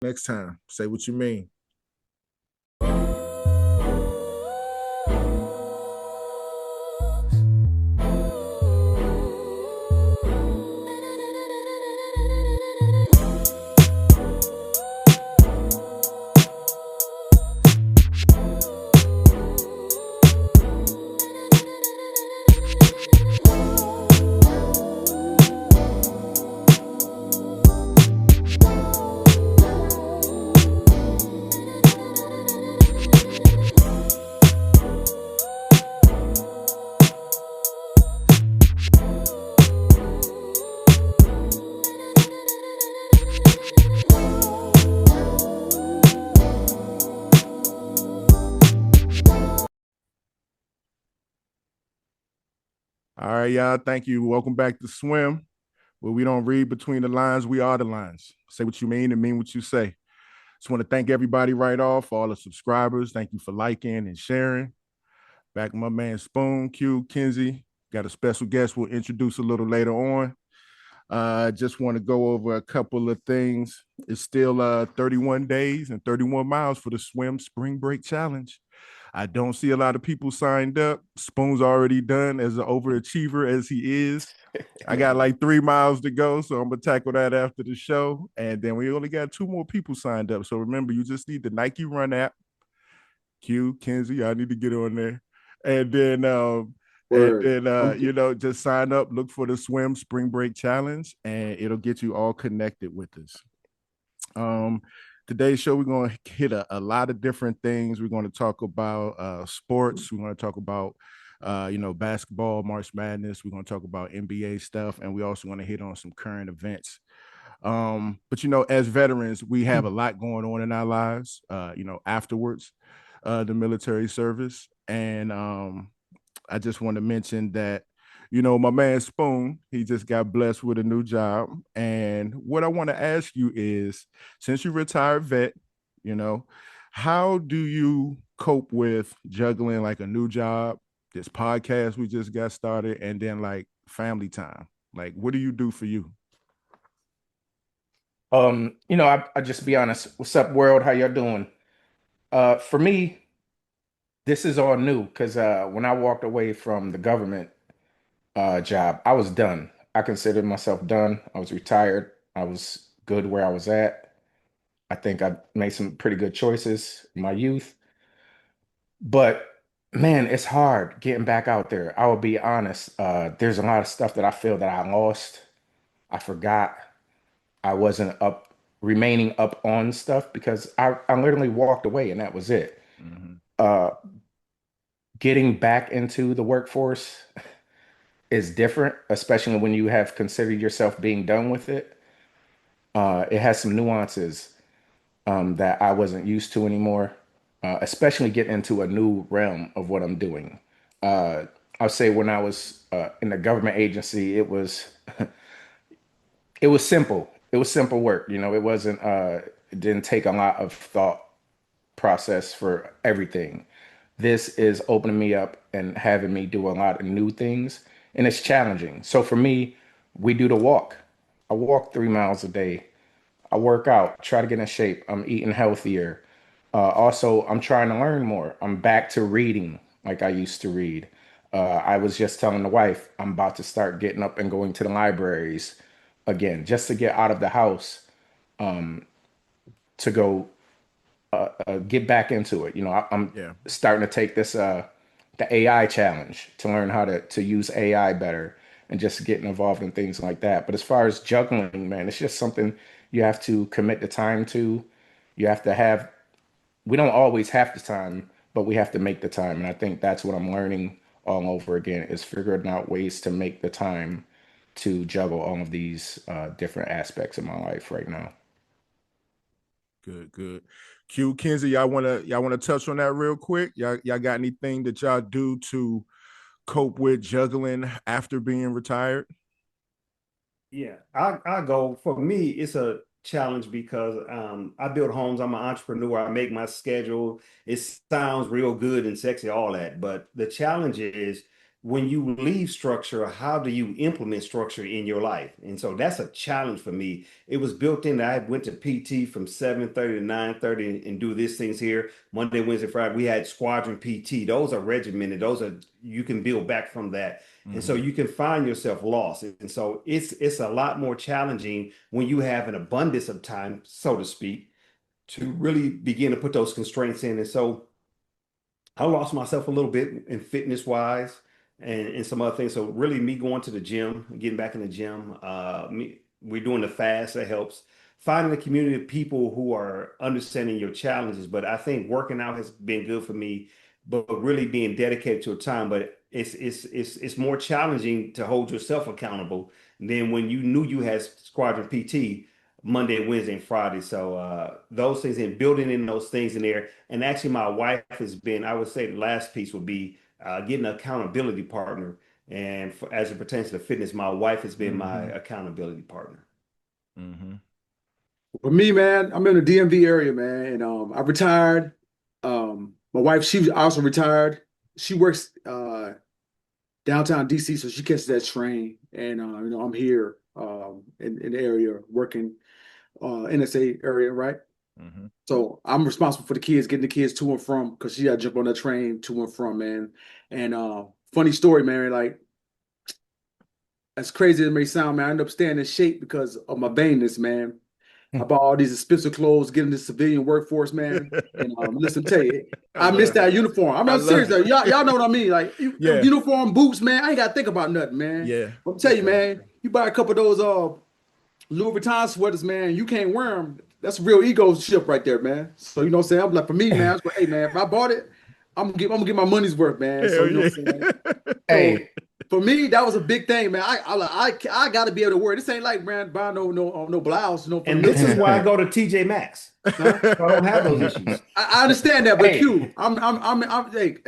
Next time, say what you mean. All right, y'all. Thank you. Welcome back to Swim, where we don't read between the lines. We are the lines. Say what you mean and mean what you say. Just want to thank everybody right off, all the subscribers. Thank you for liking and sharing. Back with my man Spoon, Q, Kenzie. Got a special guest we'll introduce a little later on. Just want to go over a couple of things. It's still 31 days and 31 miles for the Swim Spring Break Challenge. I don't see a lot of people signed up. Spoon's already done as an overachiever as he is. I got like 3 miles to go, so I'm gonna tackle that after the show. And then we only got 2 more people signed up. So remember, you just need the Nike Run app. Q, Kenzie, I need to get on there. And then just sign up, look for the Swim Spring Break Challenge, and it'll get you all connected with us. Today's show, we're going to hit a lot of different things. We're going to talk about sports. We're going to talk about basketball, March Madness. We're going to talk about NBA stuff, and we also want to hit on some current events. But as veterans, we have a lot going on in our lives, afterwards the military service. And I just want to mention that, my man Spoon, he just got blessed with a new job. And what I want to ask you is, since you're a retired vet, how do you cope with juggling like a new job, this podcast we just got started, and then like family time? Like, what do you do for you? I just be honest. What's up, world? How y'all doing? For me, this is all new because when I walked away from the government job, I was done. I considered myself done. I was retired. I was good where I was at. I think I made some pretty good choices in my youth. But man, it's hard getting back out there. I will be honest. There's a lot of stuff that I feel that I lost. I forgot. I wasn't remaining up on stuff because I literally walked away and that was it. Mm-hmm. Uh, Getting back into the workforce is different, especially when you have considered yourself being done with it. It has some nuances that I wasn't used to anymore, especially getting into a new realm of what I'm doing. Uh, I'll say when I was in the government agency, it was it was simple. It was simple work. It wasn't. It didn't take a lot of thought process for everything. This is opening me up and having me do a lot of new things, and it's challenging. So for me, we do the walk. I walk 3 miles a day. I work out, try to get in shape. I'm eating healthier. Also, I'm trying to learn more. I'm back to reading like I used to read. I was just telling the wife I'm about to start getting up and going to the libraries again, just to get out of the house, to go get back into it. I'm Yeah. starting to take this the AI challenge to learn how to use AI better and just getting involved in things like that. But as far as juggling, man, it's just something you have to commit the time to. You have to have. We don't always have the time, but we have to make the time. And I think that's what I'm learning all over again is figuring out ways to make the time to juggle all of these different aspects of my life right now. Good, good. Q, Kenzie, y'all wanna touch on that real quick? Y'all got anything that y'all do to cope with juggling after being retired? Yeah, I go for me, it's a challenge because I build homes. I'm an entrepreneur. I make my schedule. It sounds real good and sexy, all that. But the challenge is when you leave structure, how do you implement structure in your life? And so that's a challenge for me. It was built in that I went to PT from 7:30 to 9:30 and do these things here. Monday, Wednesday, Friday. We had squadron PT. Those are regimented. Those are you can build back from that. And so Hmm. you can find yourself lost. And so it's a lot more challenging when you have an abundance of time, so to speak, to really begin to put those constraints in. And so I lost myself a little bit in fitness wise and some other things. So really me going to the gym, getting back in the gym, we're doing the fast, that helps. Finding a community of people who are understanding your challenges. But I think working out has been good for me, but really being dedicated to a time. But it's more challenging to hold yourself accountable than when you knew you had Squadron PT Monday, Wednesday, and Friday. So those things and building in those things in there. And actually, my wife has been, I would say the last piece would be getting an accountability partner. And as it pertains to fitness, my wife has been my Hmm. accountability partner. Hmm. For me, man, I'm in the DMV area, man, and I retired. My wife, she also retired. She works downtown DC, so she catches that train, and I'm here in the area working NSA area, right? Hmm. So I'm responsible for the kids, getting the kids to and from, because she got to jump on that train to and from, man. And funny story, man, like as crazy as it may sound, man, I ended up staying in shape because of my vainness, man. I bought all these expensive clothes, getting the civilian workforce, man. And listen, tell you, I I missed love it. that uniform. I mean, I I'm serious love though. it. Y'all know what I mean? Like Yeah. uniform, boots, man. I ain't gotta think about nothing, man. Yeah. I'm For tell you, sure. man. You buy a couple of those Louis Vuitton sweaters, man. You can't wear them. That's a real ego ship right there, man. So you know what I'm saying? I'm like, for me, man. I was like, hey, man, if I bought it, I'm gonna get my money's worth, man. So Hell you know yeah. what I'm saying? So Hey, for me, that was a big thing, man. I got to be able to wear. This ain't like, man, buying no blouse, no for the And this is missus, why I go to TJ Maxx. huh? So I don't have those issues. I understand that, but hey, Q,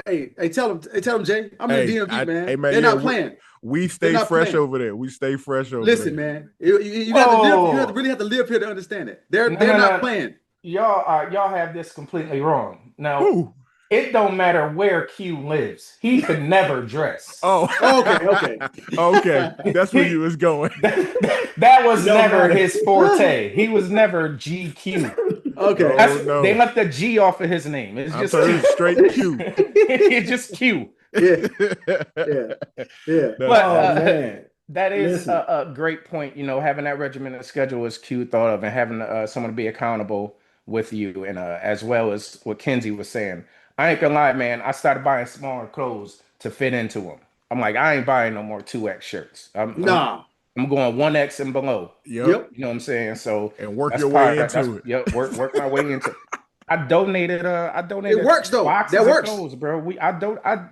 hey, tell them, Jay, I'm in the DMV, Hey man. man, They're yeah, not playing. we They're stay not fresh playing. over there. We stay fresh over Listen, there. man, you have to live. You have to whoa, really have to live here to understand it. They're no, they're no, not no. playing. Y'all have this completely wrong. Now, Who? it don't matter where Q lives. He could never dress. Oh, Okay. okay. That's where you He, was going. that It was don't never matter. his forte. He was never GQ. Okay. Oh They no. left the G off of his name. It's I just thought it Q. was straight Q. It's just Q. Yeah, yeah, yeah. That's But Oh awesome. man. that is Listen. a great point. Having that regimented schedule is Q thought of, and having someone to be accountable with you, and as well as what Kenzie was saying. I ain't gonna lie, man. I started buying smaller clothes to fit into them. I'm like, I ain't buying no more 2X shirts. Nah. I'm going 1X and below. Yep. Yep. You know what I'm saying? So And work that's your way part. That's into it. yeah. Work my way into. I It donated works though. That boxes of works. clothes, bro. I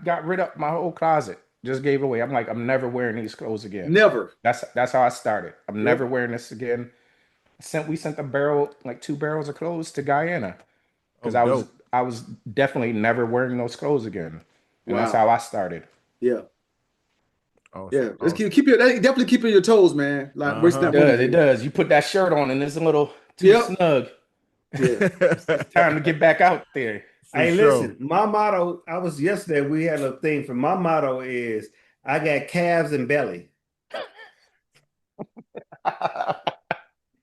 got rid of my whole closet. Just gave away. I'm like, I'm never wearing these clothes again. Never. That's how I started. I'm never Yep. wearing this again. We sent a barrel, like 2 barrels of clothes to Guyana Oh, because dope. I was definitely never wearing those clothes again. And that's how Wow. I started. Yeah. Awesome. Yeah. Let's Awesome. Definitely keep your toes, man. Like wasting Uh-huh. that money, It G. does. You put that shirt on and it's a little too Yep. snug. Yeah. It's time to get back out there. For Hey, sure. listen, my motto, I was yesterday, we had a thing for my motto is I got calves and belly.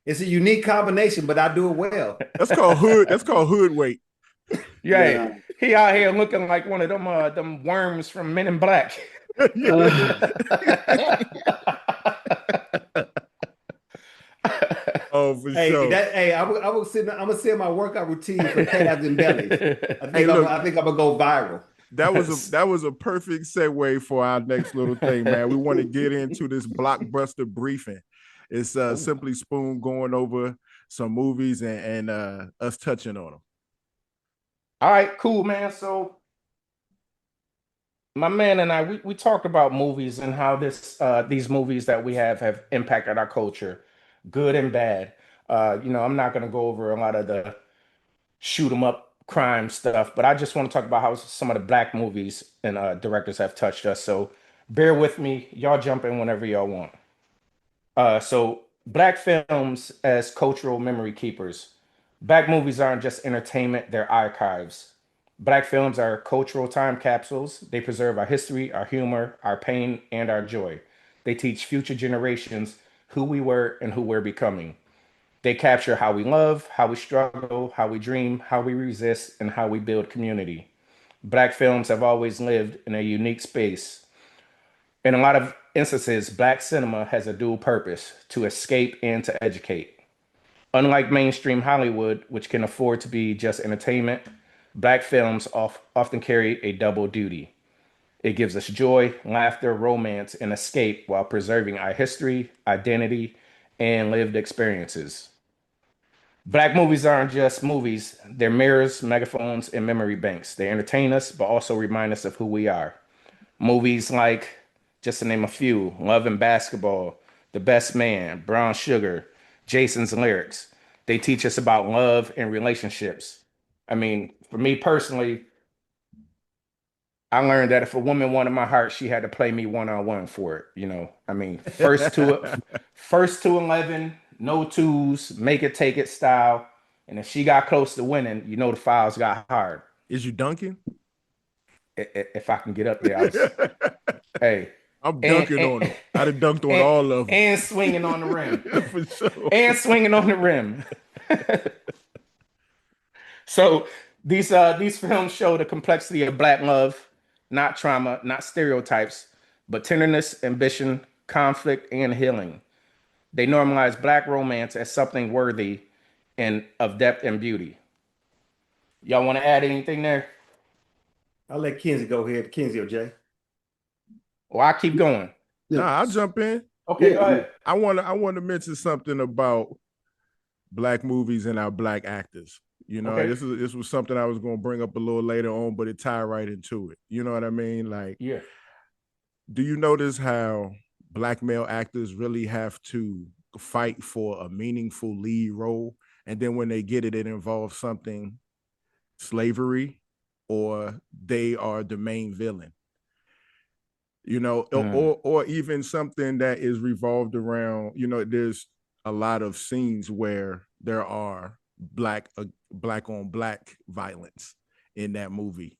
It's a unique combination, but I do it well. That's called hood. That's called hood weight. Yeah, Nah. he out here looking like one of them worms from Men in Black. Yeah. Oh, for sure. I'm gonna send my workout routine for calves and bellies. Hey, look, I think I'm gonna go viral. that was a perfect segue for our next little thing, man. We want to get into this blockbuster briefing. It's simply Spoon going over some movies and us touching on them. All right, cool, man. So my man and I, we talked about movies and how these movies that we have impacted our culture, good and bad. I'm not gonna go over a lot of the shoot 'em up crime stuff, but I just want to talk about how some of the black movies and directors have touched us. So bear with me, y'all jump in whenever y'all want. So black films as cultural memory keepers. Black movies aren't just entertainment, they're archives. Black films are cultural time capsules. They preserve our history, our humor, our pain, and our joy. They teach future generations who we were and who we're becoming. They capture how we love, how we struggle, how we dream, how we resist, and how we build community. Black films have always lived in a unique space. In a lot of instances, Black cinema has a dual purpose to escape and to educate. Unlike mainstream Hollywood, which can afford to be just entertainment, Black films often carry a double duty. It gives us joy, laughter, romance, and escape while preserving our history, identity, and lived experiences. Black movies aren't just movies, they're mirrors, megaphones, and memory banks. They entertain us, but also remind us of who we are. Movies like, just to name a few, Love and Basketball, The Best Man, Brown Sugar, Jason's Lyrics. They teach us about love and relationships. I mean, for me personally, I learned that if a woman wanted my heart, she had to play me one on one for it. You know, I mean, first to 11, no twos, make it take it style. And if she got close to winning, you know the fouls got hard. Is you dunking? If I can get up there, hey, I'm dunking on them. I'd have dunked on all of them. And swinging on the rim. For sure. And swinging on the rim. So these films show the complexity of Black love, not trauma, not stereotypes, but tenderness, ambition, conflict, and healing. They normalize Black romance as something worthy and of depth and beauty. Y'all want to add anything there? I'll let Kenzie go ahead. Kenzie or Jay? Well, I keep going. Nah, I'll jump in. Okay, go ahead. I want to mention something about Black movies and our Black actors. You know, Okay. this was something I was going to bring up a little later on, but it tied right into it. You know what I mean? Like, Yeah. do you notice how Black male actors really have to fight for a meaningful lead role? And then when they get it, it involves something slavery or they are the main villain. You know, or even something that is revolved around, you know, there's a lot of scenes where there are black on black violence in that movie.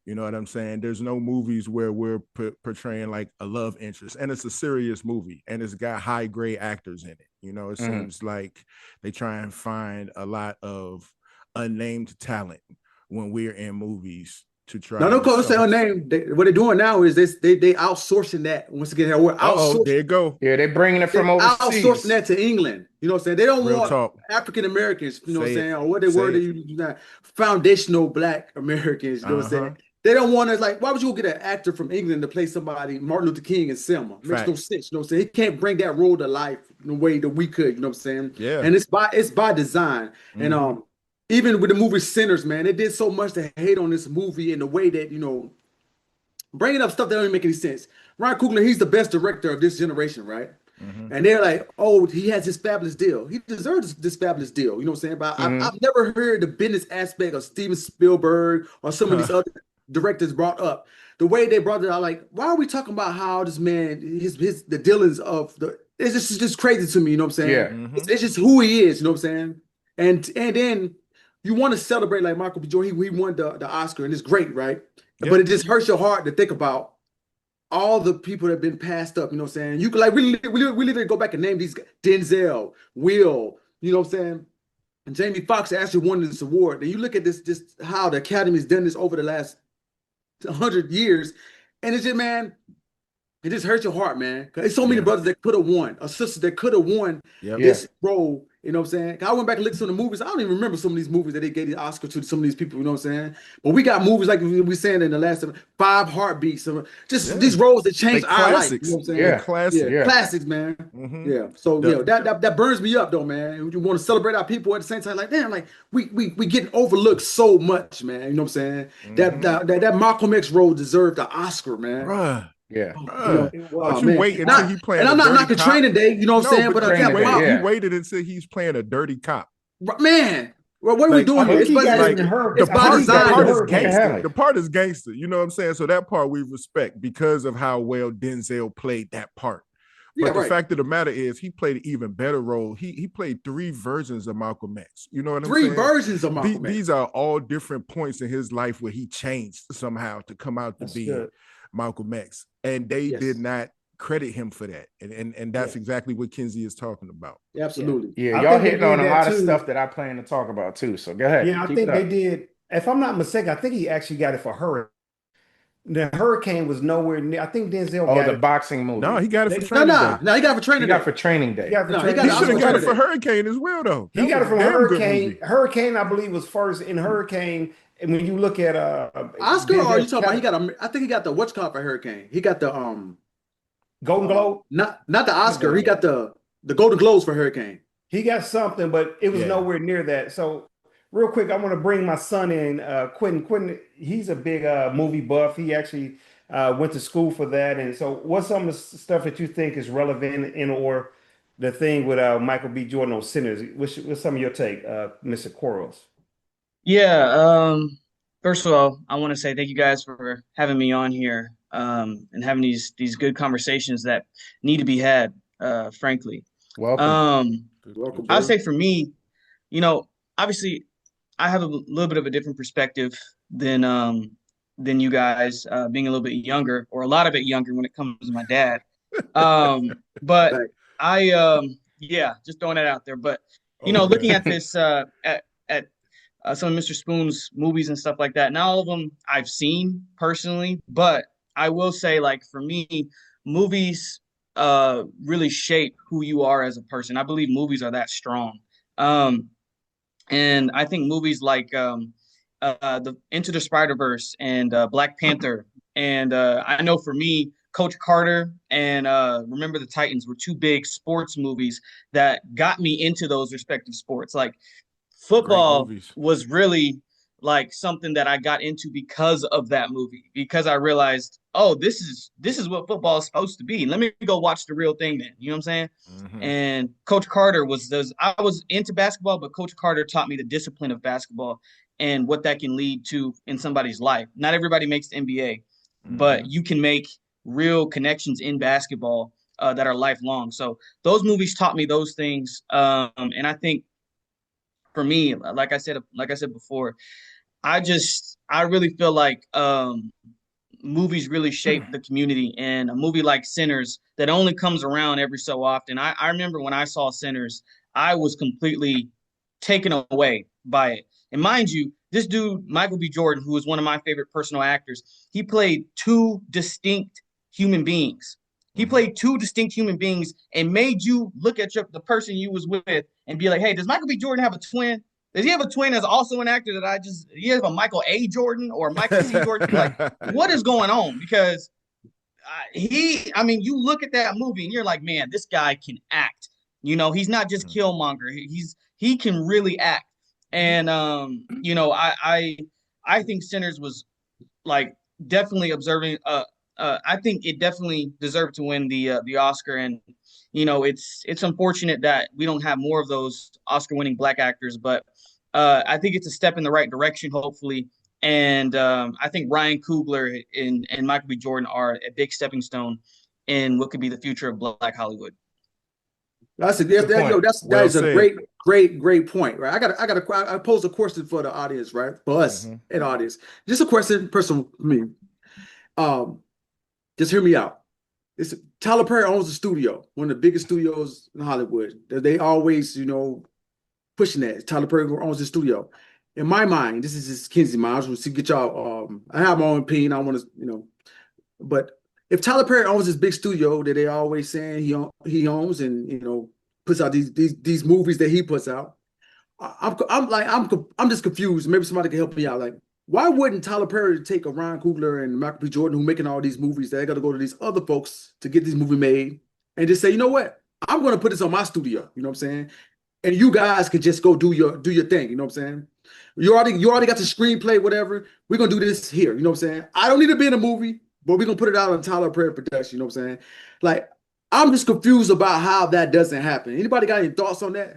You know what I'm saying? There's no movies where we're portraying like a love interest, and it's a serious movie, and it's got high grade actors in it. You know, it seems like they try and find a lot of unnamed talent when we're in movies to try. No, don't call us our name. What they're doing now is they outsourcing that. Once again, we're outsourcing. There you go. Yeah, they're bringing it from overseas. Outsourcing that to England. You know what I'm saying? They don't Real want talk. African Americans. You know what I'm Say saying? it. Or what they Say were it. they use now. Foundational Black Americans. You know what I'm saying? They don't want us like. Why would you get an actor from England to play somebody Martin Luther King and Selma? Makes no sense. You know what I'm saying? He can't bring that role to life in the way that we could. You know what I'm saying? Yeah. And it's by design. And even with the movie Sinners, man, they did so much to hate on this movie in the way that, you know, bringing up stuff that don't even make any sense. Ryan Coogler, he's the best director of this generation, right? And they're like, oh, he has this fabulous deal. He deserves this fabulous deal. You know what I'm saying? But I've never heard the business aspect of Steven Spielberg or some of these other directors brought up. The way they brought it out, like, why are we talking about how this man, the dealings of the, it's just crazy to me, you know what I'm saying? Yeah. It's just who he is, you know what I'm saying? And then you want to celebrate like Michael B. Jordan, he won the Oscar, and it's great, right? Yep. But it just hurts your heart to think about all the people that have been passed up, you know what I'm saying? You could like we literally go back and name these guys. Denzel, Will, you know what I'm saying? And Jamie Foxx actually won this award. And you look at this, just how the Academy's done this over the last 100 years, and it's just, man, it just hurts your heart, man. There's so many brothers that could have won, or sisters that could have won this role. You know what I'm saying? I went back and looked at some of the movies. I don't even remember some of these movies that they gave the Oscar to some of these people. You know what I'm saying? But we got movies like we saying in the last 5 Heartbeats, just these roles that changed our life. You know what I'm saying? Classics, man. Yeah. So that burns me up though, man. You want to celebrate our people at the same time, like damn, like we getting overlooked so much, man. You know what I'm saying? That Malcolm X role deserved the Oscar, man. Bruh. Yeah. But you wait until he playing. And I'm not knocking Training Day, you know what I'm saying? But he waited until he's playing a dirty cop. Man, what are we doing here? The part is gangster. You know what I'm saying? So that part we respect because of how well Denzel played that part. But the right. fact of the matter is, he played an even better role. He played 3 versions of Malcolm X. You know what I'm 3 saying? versions of Malcolm X. These are all different points in his life where he changed somehow to come out to That's be good. Malcolm X, and they Yes. did not credit him for that. And that's Yeah. exactly what Kinsey is talking about. Absolutely. Yeah, I y'all think they hitting on did a that lot of too. stuff that I plan to talk about too. So go ahead. Yeah, I Keep it think they up. did. If I'm not mistaken, I think he actually got it for Hurricane. The Hurricane was nowhere near. I think Denzel Oh, got the it. boxing No, movie. he got it for They, No, Training Day. no, he got it for He Training got Day. for Training he Day. got it for No, he Training got He an Day. should Oscar have for got it Training for Day. Hurricane as well, though. He That got was it a from damn good Hurricane. movie. Hurricane, I believe, was first. In Hurricane, and when you look at Oscar, or are you Denzel's talking about he got a? I think he got the what's called for Hurricane. He got the Golden Globe, not the not Oscar. Golden He Globe. got the Golden Globes for Hurricane. He got something, but it was Yeah. nowhere near that. So, real quick, I want to bring my son in, Quentin. Quentin, he's a big movie buff. He actually went to school for that. And so, what's some of the stuff that you think is relevant in or the thing with Michael B. Jordan on Sinners? What's some of your take, Mr. Quarles? Yeah, first of all, I want to say thank you guys for having me on here, and having these good conversations that need to be had, frankly. Welcome. Um, Welcome, I'd brother. say for me, you know, obviously I have a little bit of a different perspective than you guys, being a little bit younger or a lot of it younger when it comes to my dad. But Back. yeah, just throwing that out there. But looking at Okay. this, at some of Mr. Spoon's movies and stuff like that. Not all of them I've seen personally, but I will say, like, for me, movies really shape who you are as a person. I believe movies are that strong. Um, and I think movies like the Into the Spider-Verse and Black Panther, and I know for me, Coach Carter and Remember the Titans were 2 big sports movies that got me into those respective sports. Like, Great football movies. was really like something that I got into because of that movie, because I realized, oh, this is what football is supposed to be. Let me go watch the real thing then. You know what I'm saying? Mm-hmm. And Coach Carter I was into basketball, but Coach Carter taught me the discipline of basketball and what that can lead to in somebody's life. Not everybody makes the NBA, Mm-hmm. but you can make real connections in basketball that are lifelong. So those movies taught me those things. And I think for me, like I said before, I really feel like movies really shape the community, and a movie like Sinners that only comes around every so often. I remember when I saw Sinners, I was completely taken away by it. And mind you, this dude, Michael B. Jordan, who is one of my favorite personal actors, he played 2 distinct human beings. He Mm-hmm. played 2 distinct human beings and made you look at the person you was with and be like, hey, does Michael B. Jordan have a twin? Does he have a twin that's also an actor he have a Michael A. Jordan or Michael C. Jordan? Like, what is going on? Because I mean, you look at that movie and you're like, man, this guy can act. He's not just Killmonger. He can really act. And I think Sinners was like definitely observing. I think it definitely deserved to win the Oscar, and it's unfortunate that we don't have more of those Oscar-winning black actors, but I think it's a step in the right direction, hopefully. And I think Ryan Coogler and Michael B. Jordan are a big stepping stone in what could be the future of Black Hollywood. Good point. That Well is a said. great point, right? I posed a question for the audience, right? For us Mm-hmm. and audience. Just a question, personal for me. Um, just hear me out. It's Tyler Perry owns the studio, one of the biggest studios in Hollywood. They always, pushing that. Tyler Perry owns the studio. In my mind, this is just Kinsey mind. I just want to get y'all. I have my own opinion. I want to, but if Tyler Perry owns this big studio that they always saying he owns, and puts out these movies that he puts out, I'm just confused. Maybe somebody can help me out. Like, why wouldn't Tyler Perry take a Ryan Coogler and Michael B. Jordan, who making all these movies, that got to go to these other folks to get this movie made, and just say, you know what, I'm going to put this on my studio. You know what I'm saying? And you guys can just go do your thing. You know what I'm saying? You already got the screenplay, whatever. We're gonna do this here. You know what I'm saying? I don't need to be in a movie, but we're gonna put it out on Tyler Perry production. You know what I'm saying? Like, I'm just confused about how that doesn't happen. Anybody got any thoughts on that?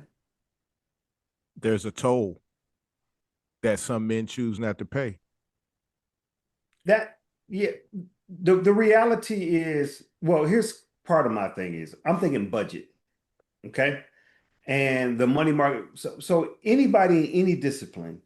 There's a toll that some men choose not to pay. That, yeah, the reality is, well, here's part of my thing is I'm thinking budget, okay? And the money market. So anybody in any discipline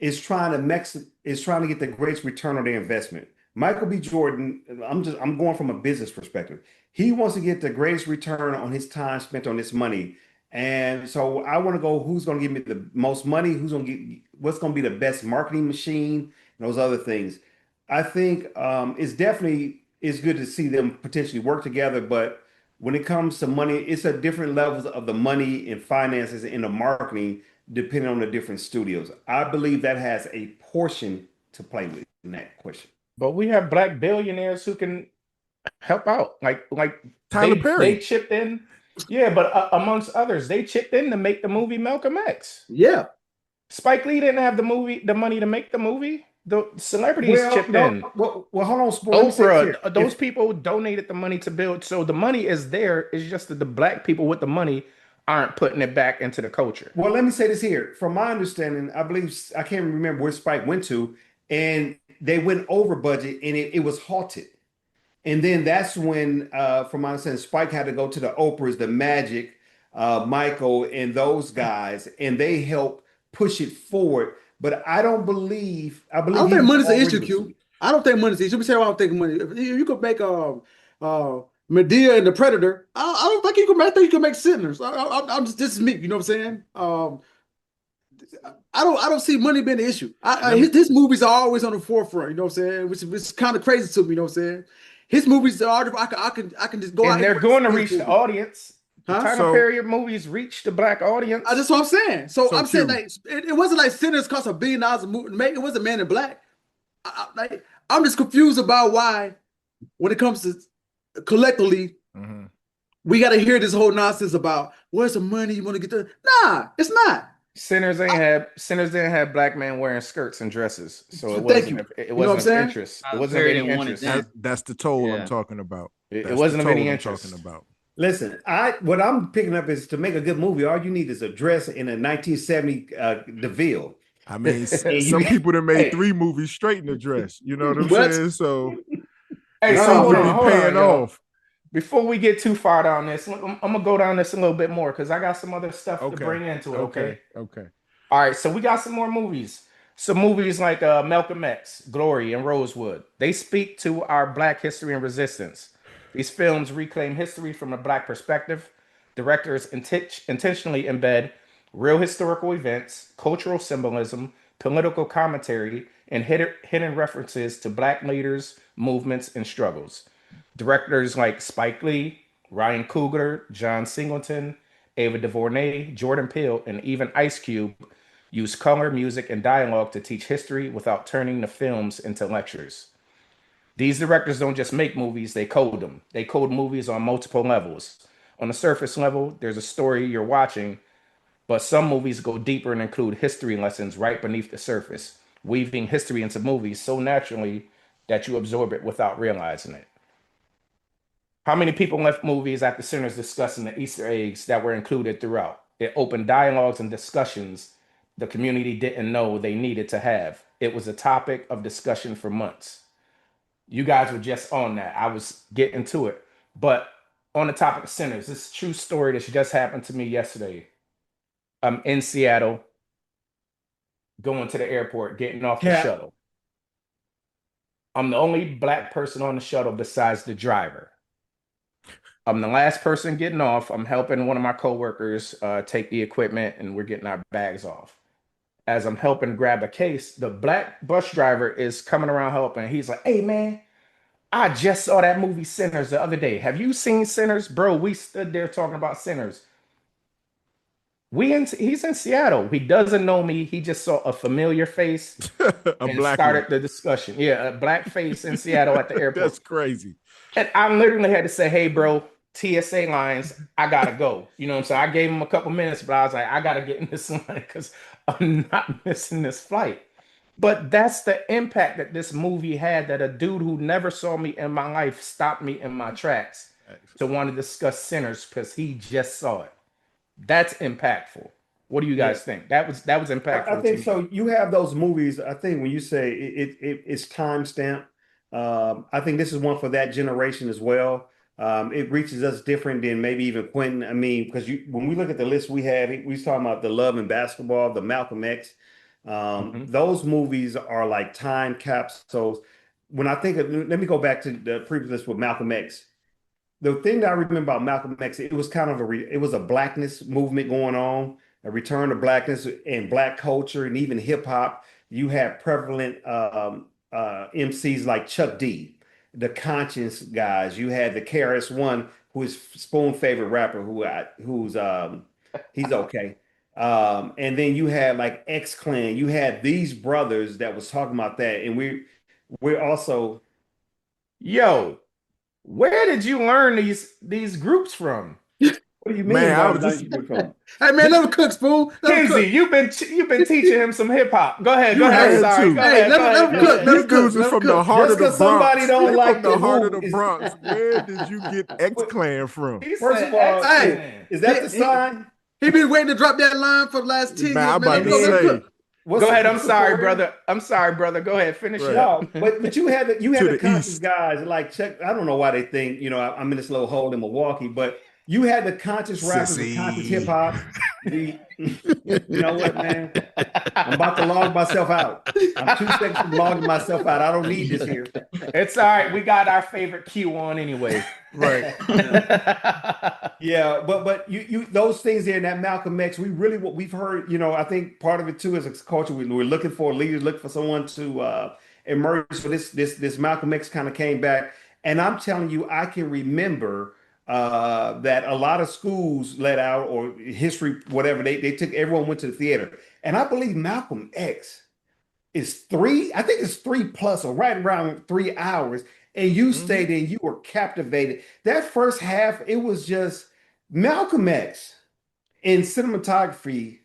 is trying to get the greatest return on their investment. Michael B. Jordan, I'm going from a business perspective. He wants to get the greatest return on his time spent on this money. And so I want to go, who's going to give me the most money? Who's going to get what's going to be the best marketing machine and those other things. I think it's good to see them potentially work together, but when it comes to money, it's a different levels of the money and finances and the marketing depending on the different studios. I believe that has a portion to play with in that question. But we have black billionaires who can help out. Like Tyler Perry. they chipped in. Yeah, but amongst others, they chipped in to make the movie Malcolm X. Yeah. Spike Lee didn't have the money to make the movie. The celebrities chipped in. Well, hold on, Oprah, those people donated the money to build. So the money is there. It's just that the black people with the money aren't putting it back into the culture. Well, let me say this here. From my understanding, I believe I can't remember where Spike went to, and they went over budget, and it was halted. And then that's when, from my understanding, Spike had to go to the Oprahs, the Magic, Michael, and those guys, and they helped push it forward. But I don't believe. I I don't he think was money's an already issue, Q. I don't think money's an issue. Let me say why I don't think money. If you could make Medea and the Predator, I don't think you can. I think you can make Sinners. I'm just this is me. You know what I'm saying? I don't see money being the issue. His movies are always on the forefront. You know what I'm saying? Which is kind of crazy to me. You know what I'm saying? His movies are. I can just go out and they're going to reach the audience. Huh? Tyler Perry movies reach the black audience. That's what I'm saying. So I'm saying like it wasn't like Sinners cost $1 billion a movie to make. It wasn't Man in Black. I'm just confused about why, when it comes to collectively, we got to hear this whole nonsense about where's the money you want to get to. Nah, it's not. Sinners didn't have black men wearing skirts and dresses, so it wasn't of interest. It wasn't of any interest. That's the toll I'm talking about. It wasn't of any interest. Talking about. Listen, what I'm picking up is to make a good movie, all you need is a dress in a 1970 DeVille. I mean, some people that made 3 movies straight in the dress. You know what I'm saying? So, so hold on, paying off. Before we get too far down this, I'm gonna go down this a little bit more because I got some other stuff to bring into it. Okay. All right, so we got some more movies. Some movies like Malcolm X, Glory, and Rosewood. They speak to our Black history and resistance. These films reclaim history from a Black perspective. Directors intentionally embed real historical events, cultural symbolism, political commentary, and hidden references to Black leaders, movements, and struggles. Directors like Spike Lee, Ryan Coogler, John Singleton, Ava DuVernay, Jordan Peele, and even Ice Cube use color, music, and dialogue to teach history without turning the films into lectures. These directors don't just make movies, they code them. They code movies on multiple levels. On the surface level, there's a story you're watching, but some movies go deeper and include history lessons right beneath the surface, weaving history into movies so naturally that you absorb it without realizing it. How many people left movies after Sinners discussing the Easter eggs that were included throughout? It opened dialogues and discussions the community didn't know they needed to have. It was a topic of discussion for months. You guys were just on that. I was getting to it. But on the topic of Sinners, this is a true story that just happened to me yesterday. I'm in Seattle, going to the airport, getting off the shuttle. I'm the only Black person on the shuttle besides the driver. I'm the last person getting off. I'm helping one of my coworkers take the equipment, and we're getting our bags off. As I'm helping grab a case, the Black bus driver is coming around helping. He's like, "Hey, man, I just saw that movie Sinners the other day. Have you seen Sinners?" Bro, we stood there talking about Sinners. He's in Seattle. He doesn't know me. He just saw a familiar face and started the discussion. Yeah, a Black face in Seattle at the airport. That's crazy. And I literally had to say, "Hey, bro, TSA lines, I gotta go." You know what I'm saying? I gave him a couple minutes, but I was like, I gotta get in this line because I'm not missing this flight. But that's the impact that this movie had, that a dude who never saw me in my life stopped me in my tracks to want to discuss Sinners because he just saw it. That's impactful. What do you guys think? That was impactful. I think so. You have those movies. I think when you say it's time stamped, I think this is one for that generation as well. It reaches us different than maybe even Quentin. I mean, because when we look at the list we had, we was talking about the Love and Basketball, the Malcolm X. Mhm. Those movies are like time capsules. When I think of, let me go back to the previous list with Malcolm X. The thing that I remember about Malcolm X, it was kind of it was a blackness movement going on, a return to blackness and black culture, and even hip hop. You had prevalent MCs like Chuck D, the Conscience guys. You had the KRS-One, who is Spoon favorite rapper, who's he's okay. And then you had like X Clan. You had these brothers that was talking about that, and we're also Yo, where did you learn these groups from? what do you Man, mean? I Why was did I just use it from? Hey man, let him cook, Spoon. Let him Kenzie, cook. you've been teaching him some hip hop. Go ahead, you go ahead. I'm had sorry. to. Go Hey, ahead, go let ahead, him go cook. ahead. Let These him cook. dudes are Let him from the cook. heart Just of the because somebody Bronx. don't They from like the the heart of Wu the is Bronx. Where did you get X Clan from? He first said of all, Hey, X-Men. is he, that the he, sign? he been waiting to drop that line for the last 10 Man, years, I'm man. about And to Let him then say, cook. Go ahead. I'm what's the sorry, career? brother. I'm sorry, brother. Go ahead. Finish it right, up. No, but you to had the the conscious east. guys like Chuck. I don't know why they think I'm in this little hole in Milwaukee, but you had the conscious rappers, the conscious hip Sissy. hop. The you know what, man? I'm about to log myself out. I'm 2 seconds from logging myself out. I don't need this here. It's all right. We got our favorite Q on anyway. Right. Yeah. Yeah, but you those things there in that Malcolm X, we really what we've heard, I think part of it too is a culture. We're looking for leaders, looking for someone to emerge. So this Malcolm X kind of came back, and I'm telling you, I can remember that a lot of schools let out or history, whatever they took. Everyone went to the theater, and I believe Malcolm X is three. I think it's 3 plus or right around 3 hours. And you Mhm. stayed and you were captivated. That first half, it was just Malcolm X in cinematography,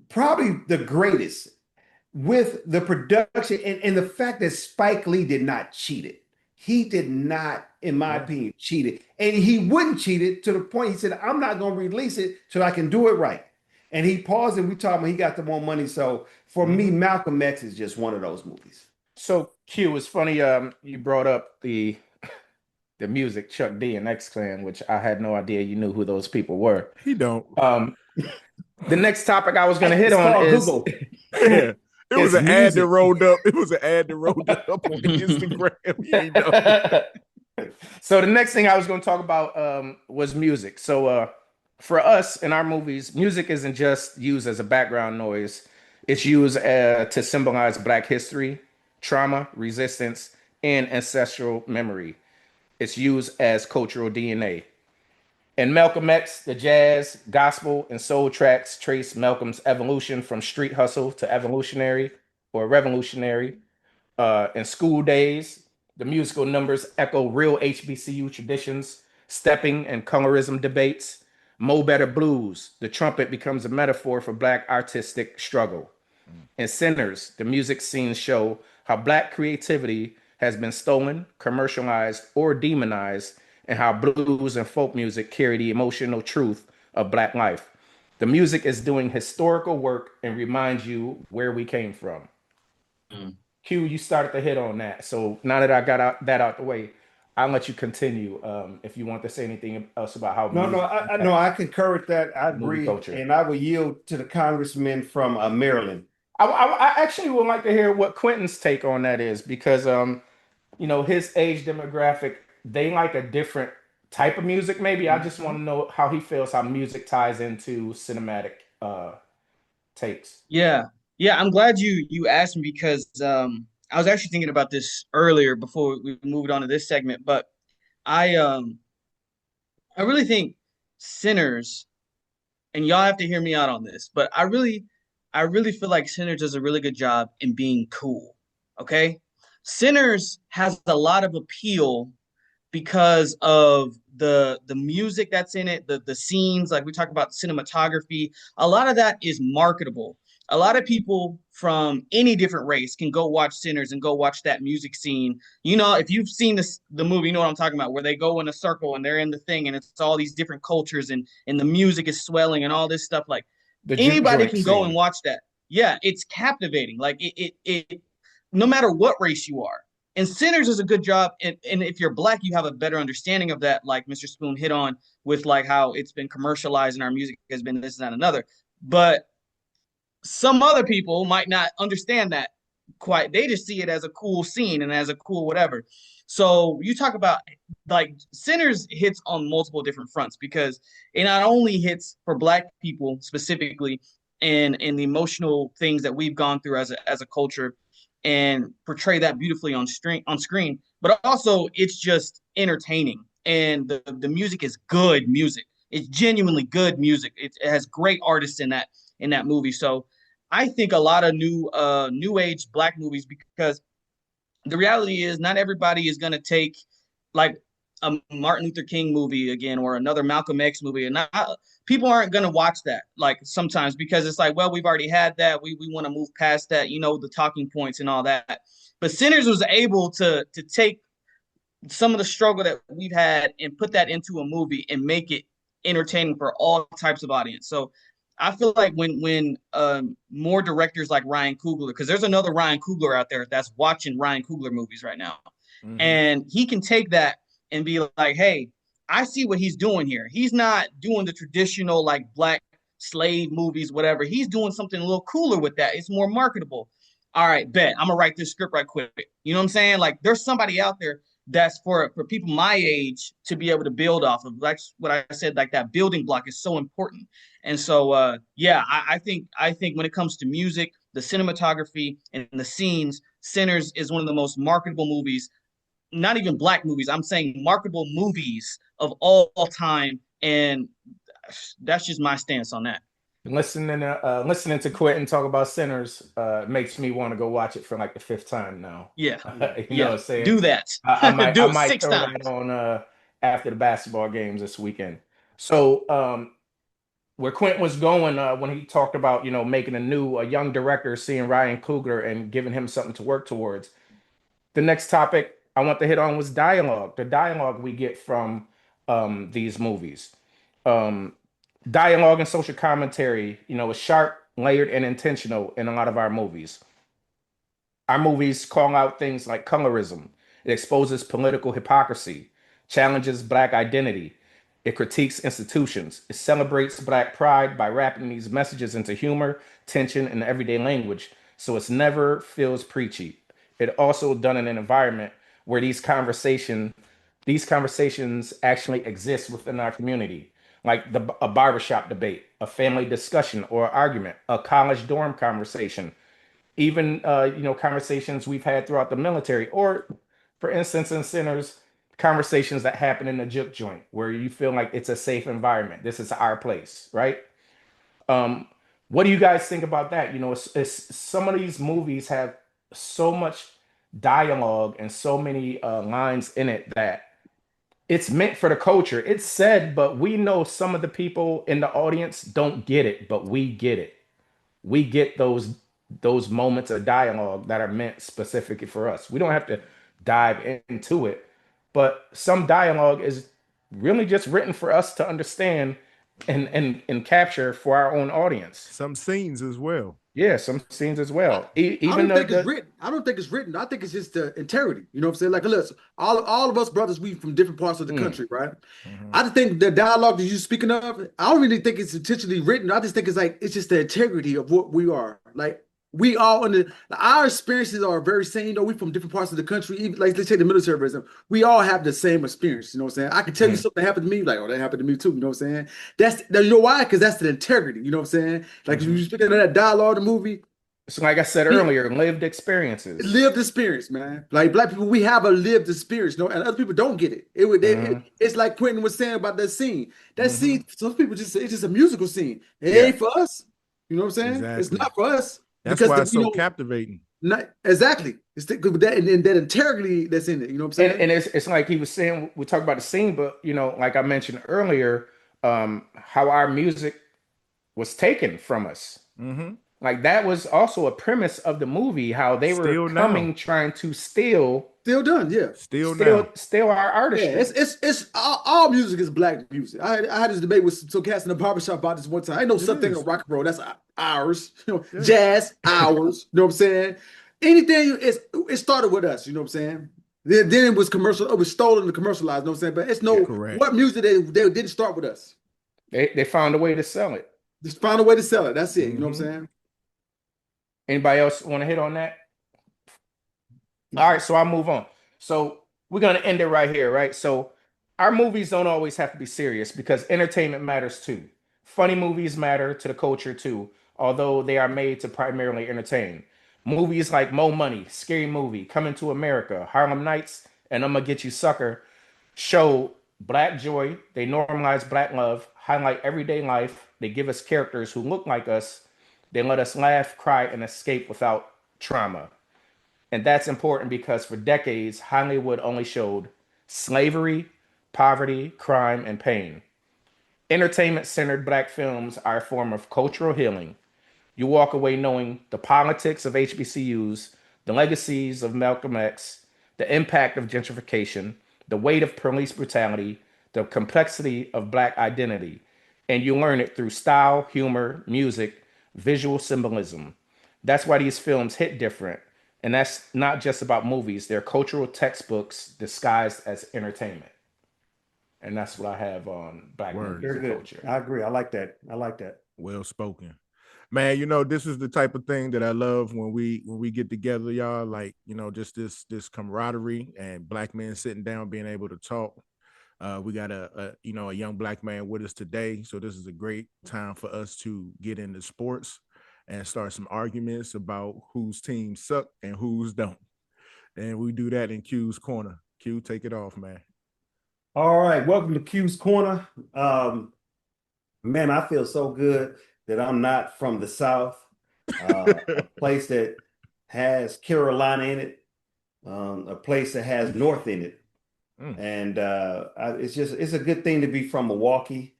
probably the greatest with the production and the fact that Spike Lee did not cheat it. He did not, in my Yeah. opinion, cheat it. And he wouldn't cheat it to the point he said, I'm not going to release it till I can do it right. And he paused and we talked about he got the more money. So for me, Mhm. Malcolm X is just one of those movies. So Q, it's funny. You brought up the music, Chuck D and X Clan, which I had no idea you knew who those people were. He don't. Um, the next topic I was going to hit It's on called is Google. Yeah. It was is an ad that music. rolled up. It was an ad that rolled up on Instagram. You ain't know. So the next thing I was going to talk about was music. So for us in our movies, music isn't just used as a background noise. It's used to symbolize Black history, trauma, resistance, and ancestral memory. It's used as cultural DNA. In Malcolm X, the jazz, gospel, and soul tracks trace Malcolm's evolution from street hustle to evolutionary or revolutionary. In school days, the musical numbers echo real HBCU traditions, stepping and colorism debates. Mo Better Blues, the trumpet becomes a metaphor for Black artistic struggle. In Sinners, the music scenes show how Black creativity has been stolen, commercialized, or demonized, and how blues and folk music carry the emotional truth of Black life. The music is doing historical work and reminds you where we came from. Mm. Q, you started to hit on that. So now that I got that out the way, I'll let you continue if you want to say anything else about how No, no, music no, impacts I concur with that. I movie agree. culture. And I will yield to the congressman from Maryland. I actually would like to hear what Quentin's take on that is because his age demographic, they like a different type of music. Maybe I just want to know how he feels how music ties into cinematic takes. Yeah. Yeah, I'm glad you asked me because I was actually thinking about this earlier before we moved on to this segment, but I um I really think Sinners, and y'all have to hear me out on this, but I really feel like Sinners does a really good job in being cool. Okay? Sinners has a lot of appeal because of the music that's in it, the scenes, like we talk about cinematography. A lot of that is marketable. A lot of people from any different race can go watch Sinners and go watch that music scene. If you've seen the movie, you know what I'm talking about, where they go in a circle and they're in the thing and it's all these different cultures and the music is swelling and all this stuff. Like The juke anybody joint can go and scene. watch that. Yeah, it's captivating. Like it no matter what race you are, And Sinners is a good job. And if you're black, you have a better understanding of that, like Mr. Spoon hit on with like how it's been commercialized and our music has been this and another. But some other people might not understand that quite. They just see it as a cool scene and as a cool whatever. So you talk about like Sinners hits on multiple different fronts because it not only hits for black people specifically and the emotional things that we've gone through as a culture and portray that beautifully on screen, but also it's just entertaining and the music is good music. It's genuinely good music. It has great artists in that movie. So I think a lot of new age black movies because the reality is not everybody is going to take like a Martin Luther King movie again or another Malcolm X movie and not, people aren't going to watch that like sometimes because it's like well we've already had that we want to move past that the talking points and all that. But Sinners was able to take some of the struggle that we've had and put that into a movie and make it entertaining for all types of audience. So I feel like when more directors like Ryan Coogler, because there's another Ryan Coogler out there that's watching Ryan Coogler movies right now, and he can take that and be like, hey, I see what he's doing here. He's not doing the traditional like black slave movies, whatever. He's doing something a little cooler with that. It's more marketable. All right, bet I'm gonna write this script right quick. You know what I'm saying? Like there's somebody out there that's for people my age to be able to build off of. Like what I said, like that building block is so important. And so, yeah, I think when it comes to music, the cinematography, and the scenes, Sinners is one of the most marketable movies. Not even black movies. I'm saying marketable movies of all time, and that's just my stance on that. Listening to Quentin talk about Sinners makes me want to go watch it for like the fifth time now. Yeah, you know what I'm saying? Do that. I might Do I it might six throw times. that on after the basketball games this weekend. So where Quentin was going when he talked about making a young director, seeing Ryan Coogler and giving him something to work towards. The next topic I want to hit on was dialogue. The dialogue we get from these movies. Um, Dialogue and social commentary, is sharp, layered, and intentional in a lot of our movies. Our movies call out things like colorism. It exposes political hypocrisy, challenges Black identity. It critiques institutions. It celebrates Black pride by wrapping these messages into humor, tension, and everyday language, so it never feels preachy. It also done in an environment where these conversations actually exist within our community, like a barbershop debate, a family discussion or argument, a college dorm conversation, even conversations we've had throughout the military, or for instance in Sinners, conversations that happen in the juke joint where you feel like it's a safe environment. This is our place, right? um what do you guys think about that? It's some of these movies have so much dialogue and so many lines in it that it's meant for the culture. It's said, but we know some of the people in the audience don't get it, but we get it. We get those moments of dialogue that are meant specifically for us. We don't have to dive into it, but some dialogue is really just written for us to understand and capture for our own audience. Some scenes as well. Yeah, some scenes as I, well. I Even don't think it's the written. I don't think it's written. I think it's just the integrity. You know what I'm saying? Like, listen, all of us brothers, we from different parts of the country, right? I just think the dialogue that you're speaking of, I don't really think it's intentionally written. I just think it's just the integrity of what we are. Like, we all our experiences are very same. We from different parts of the country. Even, like, let's take the military for example. We all have the same experience. You know what I'm saying? I can tell you something happened to me, like, oh, that happened to me too. You know what I'm saying? You know why? Because that's the integrity. You know what I'm saying? Like, you speaking of that dialogue in the movie. So like I said earlier, lived experiences. Lived experience, man. Like Black people, we have a lived experience, and other people don't get it. It's like Quentin was saying about that scene. That scene, some people it's just a musical scene. It ain't for us. You know what I'm saying? Exactly. It's not for us. That's why it's so captivating. Not exactly. It's with that and that integrity that's in it. You know what I'm saying? And it's like he was saying. We talk about the scene, but like I mentioned earlier, how our music was taken from us. Like that was also a premise of the movie, how they were trying to steal. Still done, yeah. Steal our artistry. Yeah, it's all music is Black music. I had this debate with some cats in the barbershop about this one time. I know something of rock and roll, that's ours. Jazz, ours. You know what I'm saying? anything it started with us, you know what I'm saying? Then it was commercial, it was stolen and commercialized, you know what I'm saying? But it's what music they didn't start with us. They found a way to sell it. Just found a way to sell it. That's it. You know what I'm saying? Anybody else want to hit on that? All right, so I'll move on. So we're gonna end it right here, right? So our movies don't always have to be serious because entertainment matters too. Funny movies matter to the culture too, although they are made to primarily entertain. Movies like Mo Money, Scary Movie, Coming to America, Harlem Nights, and I'm Gonna Get You Sucker show black joy. They normalize black love, highlight everyday life. They give us characters who look like us. They let us laugh, cry, and escape without trauma. And that's important because for decades, Hollywood only showed slavery, poverty, crime, and pain. Entertainment centered black films are a form of cultural healing. You walk away knowing the politics of HBCUs, the legacies of Malcolm X, the impact of gentrification, the weight of police brutality, the complexity of black identity. And you learn it through style, humor, music, visual symbolism. That's why these films hit different. And that's not just about movies, they're cultural textbooks disguised as entertainment. And that's what I have on black movies and culture. I agree. I like that. Well spoken. Man, this is the type of thing that I love when we get together, y'all. Like, just this camaraderie and black men sitting down, being able to talk. We got a young black man with us today, so this is a great time for us to get into sports and start some arguments about whose teams suck and whose don't. And we do that in Q's Corner. Q, take it off, man. All right, welcome to Q's Corner. Man, I feel so good that I'm not from the South, a place that has Carolina in it, a place that has North in it. And it's a good thing to be from Milwaukee.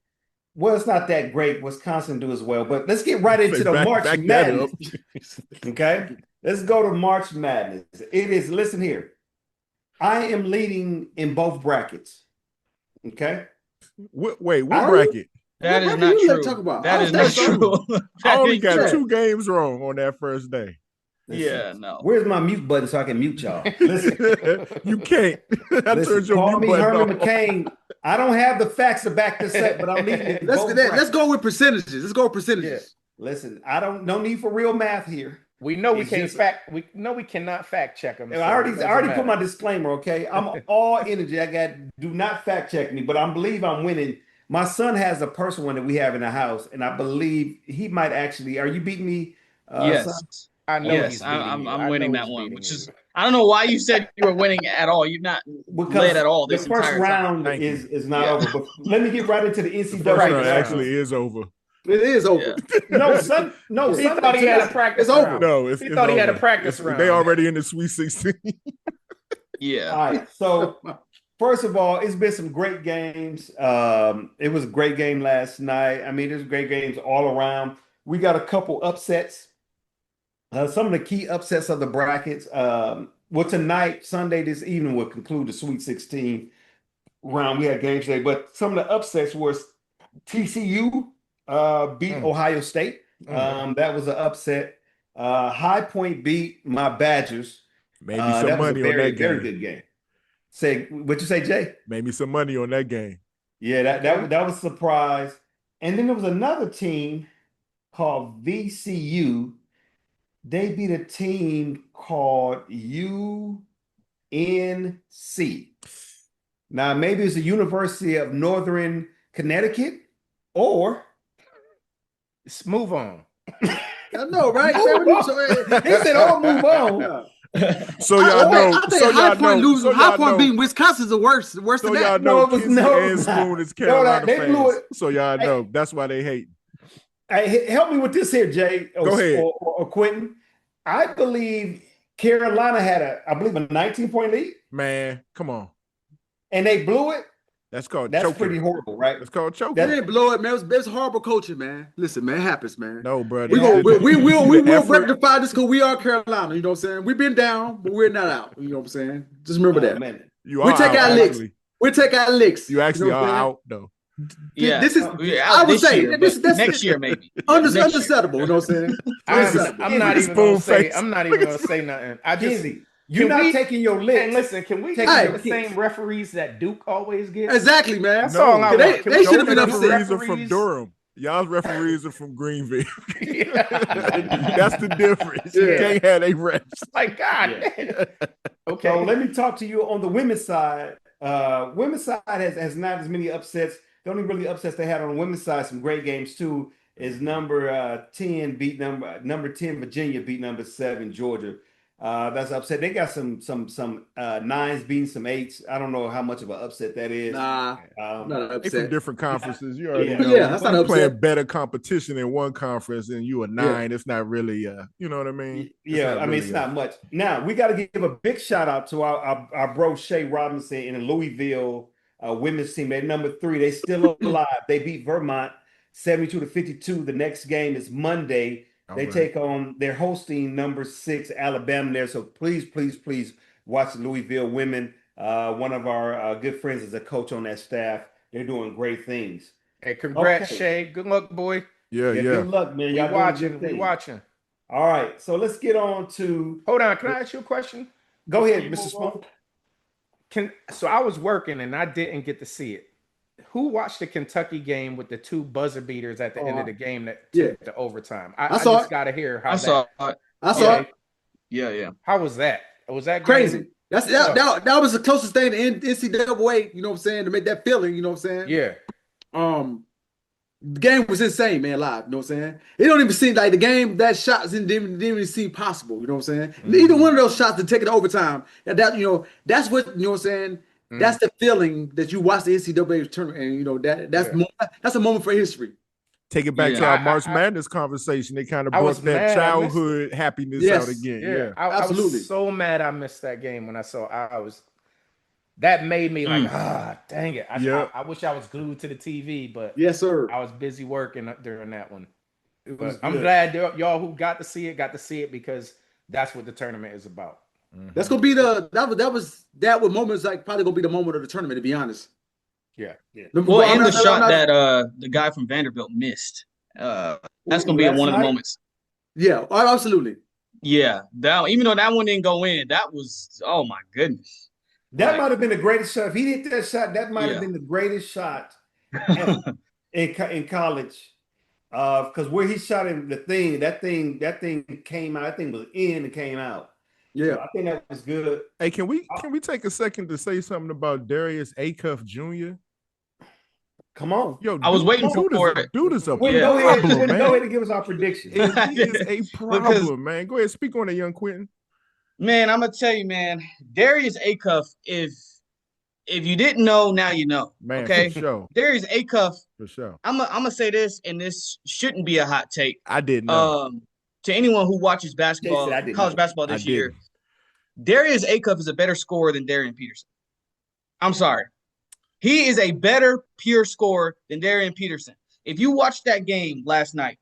Well, it's not that great. Wisconsin do as well, but let's get right into the March Madness. Okay, let's go to March Madness. It is, listen here, I am leading in both brackets. Okay. What bracket? That is not true. Talk about? That is not true. I only got 2 games wrong on that first day. Yeah, no. Where's my mute button so I can mute y'all? Listen, you can't. Call me Herman McCain. I don't have the facts to back this up, but I'm leaving it. Let's go with percentages. Let's go with percentages. Yeah. Listen, no need for real math here. We know we cannot fact check them. I already put my disclaimer. Okay, I'm all energy. Do not fact check me, but I believe I'm winning. My son has a personal one that we have in the house, and I believe he might actually. Are you beating me? Yes. Son? I know. Yes, I'm winning that one, which is, I don't know why you said you were winning at all. You've not led at all. The first round is not over. But let me get right into the NCAA. The first round actually is over. It is over. Yeah. No, son. No, he thought he had a practice. It's over. No, he thought he had a practice round. They already in the Sweet 16. Yeah. All right. So first of all, it's been some great games. It was a great game last night. I mean, there's great games all around. We got a couple upsets. Some of the key upsets of the brackets. Tonight, Sunday, this evening will conclude the Sweet 16 round. We had games today, but some of the upsets was TCU beat Ohio State. That was an upset. High Point beat my Badgers. Maybe some money on that game. Very good game. What'd you say, Jay? Made me some money on that game. Yeah, that was a surprise. And then there was another team called VCU. They beat a team called UNC. Now, maybe it's the University of Northern Connecticut, or let's move on. I know, right? He said, "Oh, move on." So y'all know. So y'all know. High Point beating Wisconsin's the worst. Worse so than y'all that. know. And Spoon is Carolina fans. So y'all know. That's why they hate. Hey, help me with this here, Jay. Go ahead. Or Quentin. I believe Carolina had a 19-point lead. Man, come on. And they blew it. That's called That's choking. pretty horrible, right? That's called choking. They didn't blow it, man. It was horrible coaching, man. Listen, man, it happens, man. No, bro. We will rectify this because we are Carolina. You know what I'm saying? We've been down, but we're not out. You know what I'm saying? Just remember that. Man. We take our licks. We take our licks. You actually are out, though. Yeah, This is, out I would this say, year, this but that's next year maybe. under, Next year. understandable. You know what I'm saying? I'm not Look at even gonna say. Spoonface. I'm not even gonna say nothing. I just Kenzie, you're can not we taking your and licks. listen. Can we Taking just Hey. get the same referees that Duke always gets? Exactly, man. That's all I No, want. Can they we should have get been the Duke upset. referees are from referees? Durham. Y'all's referees are from Greenville. Yeah. That's the difference. Yeah. You can't have they refs. Like God. Yeah. Damn. Okay. So let me talk to you on the women's side. Women's side has not as many upsets. The only really upsets they had on the women's side, some great games too, is number 10 beat number 10 Virginia beat number 7 Georgia. That's upset. They got some nines beating some eights. I don't know how much of an upset that is. Nah, Um, not They from upset. different conferences. You already Yeah. know. Yeah, that's You not upset. playing better competition in one conference and you a 9. It's not really you know what I mean? Yeah, I mean, it's not much. Now, we got to give a big shout out to our bro Shay Robinson in the Louisville women's team. They're number 3. They still alive. They beat Vermont 72-52. The next game is Monday. They're hosting number 6 Alabama there. So please watch the Louisville women. One of our good friends is a coach on that staff. They're doing great things. Hey, congrats, Okay. Shay. Good luck, boy. Yeah. Good luck, man. We Y'all watching. doing good We things. watching. All right, so let's get on to. Hold on. Can I ask you a question? Go ahead, Before you Mr. move on? Spoon. So I was working and I didn't get to see it. Who watched the Kentucky game with the 2 buzzer beaters at the end of the game that took the overtime? I saw just it. gotta hear how I saw that. it. I saw Okay. it. Yeah. How was that? Was that Crazy. game? That was the closest thing to NCAA, you know what I'm saying, to make that feeling, you know what I'm saying? Yeah. The game was insane, man, live, you know what I'm saying? It don't even seem like the game, that shots didn't even seem possible, you know what I'm saying? Either one of those shots to take it to overtime, that you know, that's what, you know what I'm saying? That's the feeling that you watch the NCAA tournament, and you know, that's a moment for history. Take it back to our March Madness conversation. They kind of brought that childhood happiness out again. Yeah. I was so mad I missed that game when I saw that made me like, dang it. I wish I was glued to the TV, but yes, sir. I was busy working during that one. But I'm glad y'all who got to see it because that's what the tournament is about. That's gonna be that was moments like probably gonna be the moment of the tournament, to be honest. Yeah. Well, and the shot that the guy from Vanderbilt missed. That's gonna be one of the moments. Yeah, absolutely. Yeah, even though that one didn't go in, that was, oh my goodness. That might have been the greatest shot. If he hit that shot, that might have been the greatest shot in college. Because where he shot him, that thing came out. That thing was in and came out. Yeah, so I think that was good. Hey, can we take a second to say something about Darius Acuff Jr.? Come on. Yo, I was waiting for it. Dude is a problem, man. Go ahead and give us our predictions. He is a problem, man. Go ahead, speak on it, young Quentin. Man, I'm gonna tell you, man. Darius Acuff, if you didn't know, now you know. Man, okay, for sure. Darius Acuff. For sure. I'm gonna say this, and this shouldn't be a hot take. I didn't know. To anyone who watches basketball, college basketball this year, Darius Acuff is a better scorer than Darian Peterson. I'm sorry. He is a better pure scorer than Darian Peterson. If you watched that game last night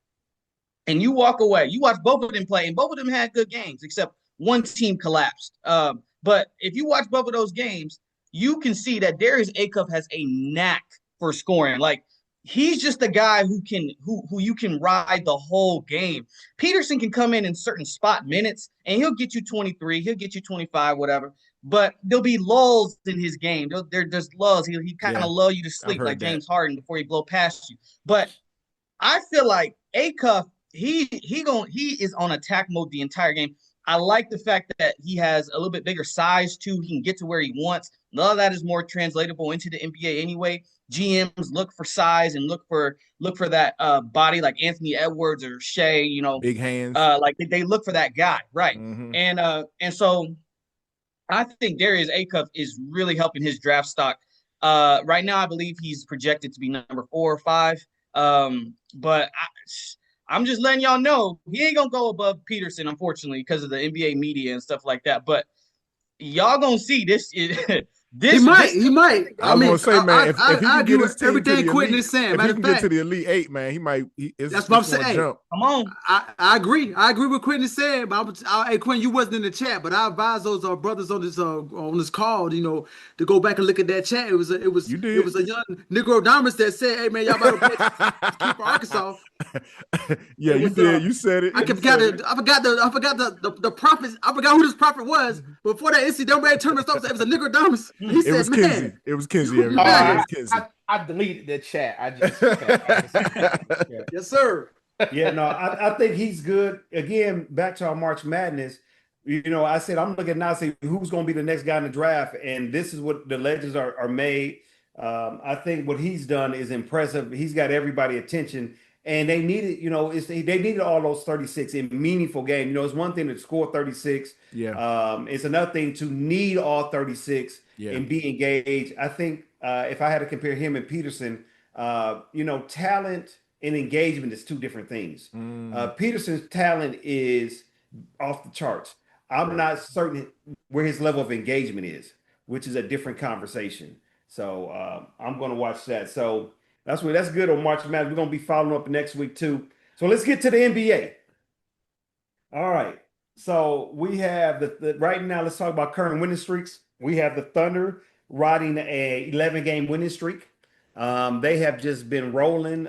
and you walk away, you watch both of them play, and both of them had good games, except one team collapsed. But if you watch both of those games, you can see that Darius Acuff has a knack for scoring. Like, he's just a guy who you can ride the whole game. Peterson can come in certain spot minutes, and he'll get you 23, he'll get you 25, whatever. But there'll be lulls in his game. There's lulls. He kind of lull you to sleep like James Harden before he blow past you. But I feel like Acuff, he is on attack mode the entire game. I like the fact that he has a little bit bigger size too. He can get to where he wants. A lot of that is more translatable into the NBA anyway. GMs look for size and look for that body like Anthony Edwards or Shea, you know, big hands. Like they look for that guy, right? Mm-hmm. And so I think Darius Acuff is really helping his draft stock. Right now, I believe he's projected to be number 4 or 5. But I'm just letting y'all know he ain't gonna go above Peterson, unfortunately, because of the NBA media and stuff like that. But y'all gonna see this. This He might. I was gonna say, man, if he I can agree get his with team to everything the Quentin elite, is saying. if he Matter can of get to fact, the Elite Eight, man, he might. It's that's what I'm gonna saying. jump. come on. I agree. I agree with Quentin said. But hey, Quentin, you wasn't in the chat, but I advise those brothers on this call, to go back and look at that chat. You It did. was a young Negro Diamonds that said, "Hey man, y'all better play to keep for Arkansas." Yeah, It you was did. You said it. I You forgot said it. I forgot the prophet. I forgot who this prophet was. Before that NCAA tournament started, it was a Negro Diamonds. He It was said, "Man, Kinsey. It was Kinsey. you Everybody. It man, was Kinsey. I deleted the chat. I just yeah. yes sir." Yeah, no, I think he's good. Again, back to our March Madness. I said I'm looking now to see who's going to be the next guy in the draft, and this is what the legends are made. I think what he's done is impressive. He's got everybody attention, and they needed, they needed all those 36 in meaningful game. It's one thing to score 36. Yeah. It's another thing to need all 36 Yeah. and be engaged. I think if I had to compare him and Peterson, talent and engagement is two different things. Peterson's talent is off the charts. I'm not certain where his level of engagement is, which is a different conversation. So I'm going to watch that. So that's good on March Madness. We're going to be following up next week too. So let's get to the NBA. All right. So we have the right now. Let's talk about current winning streaks. We have the Thunder riding a 11-game winning streak. They have just been rolling.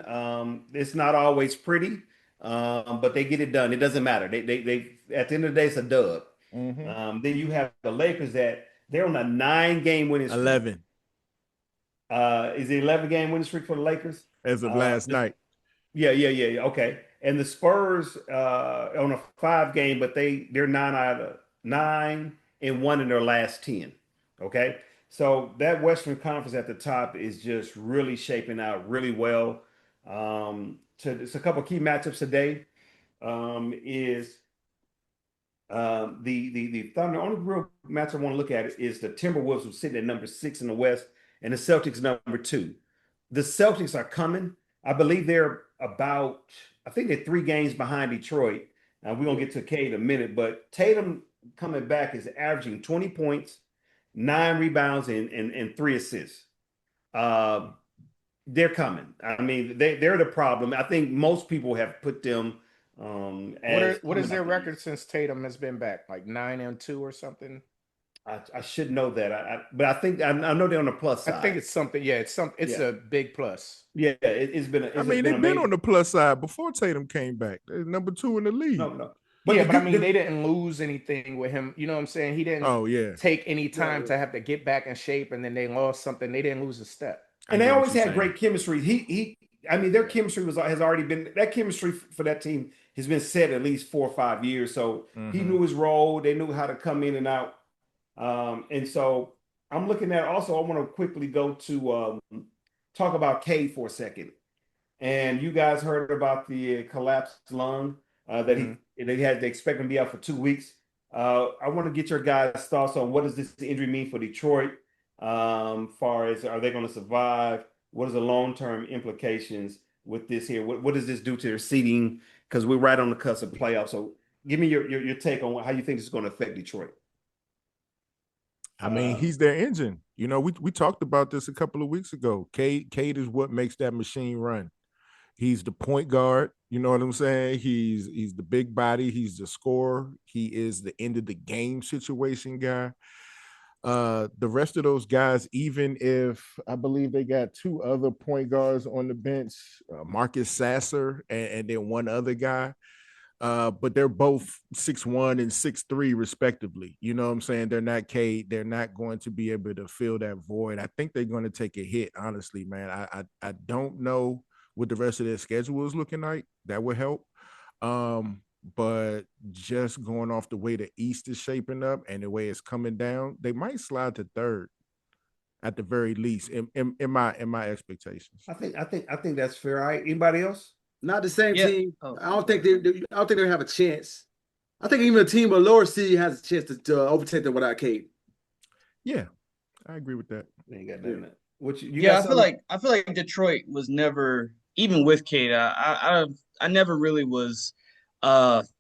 It's not always pretty, but they get it done. It doesn't matter. They at the end of the day, it's a dub. Then you have the Lakers that they're on a 9-game winning streak. 11 Is it 11-game winning streak for the Lakers as of last night. Yeah. Okay. And the Spurs on a 5-game, but they're 9 and 1 in their last 10. Okay. So that Western Conference at the top is just really shaping out really well. It's a couple of key matchups today. Is the Thunder. Only real match I want to look at is the Timberwolves, who sitting at number 6 in the West, and the Celtics number 2. The Celtics are coming. I believe I think they're 3 games behind Detroit. We're gonna get to Cade in a minute, but Tatum coming back is averaging 20 points, 9 rebounds, and 3 assists. They're coming. I mean, they're the problem. I think most people have put them as What is their record since Tatum has been back? Like 9-2 or something? I should know that. But I think I know they're on the plus side. I think it's something. Yeah, it's a big plus. Yeah, it's been. They've been on the plus side before Tatum came back. They're number 2 in the league. No. But I mean, they didn't lose anything with him. You know what I'm saying? He didn't take any time to have to get back in shape, and then they lost something. They didn't lose a step. And they always had great chemistry. Their chemistry has already been, that chemistry for that team has been set at least 4 or 5 years. So he knew his role. They knew how to come in and out. And so I'm looking at also, I want to quickly go to talk about Cade for a second. And you guys heard about the collapsed lung that they expect him to be out for 2 weeks. I want to get your guys' thoughts on what does this injury mean for Detroit? Far as are they going to survive? What is the long-term implications with this here? What does this do to their seeding? Because we're right on the cusp of playoffs. So give me your take on how you think this is going to affect Detroit. I mean, he's their engine. We talked about this a couple of weeks ago. Cade is what makes that machine run. He's the point guard. You know what I'm saying? He's the big body. He's the scorer. He is the end of the game situation guy. The rest of those guys, even if I believe they got 2 other point guards on the bench, Marcus Sasser and then one other guy, but they're both 6'1" and 6'3" respectively. You know what I'm saying? They're not Cade. They're not going to be able to fill that void. I think they're going to take a hit, honestly, man. I don't know what the rest of their schedule is looking like. That would help. But just going off the way the East is shaping up and the way it's coming down, they might slide to 3rd at the very least in my expectations. I think that's fair. All right. Anybody else? Not the same team. I don't think they have a chance. I think even a team of lower seed has a chance to overtake them without Cade. Yeah, I agree with that. You ain't got nothing. I feel like Detroit was never, even with Cade, I never really was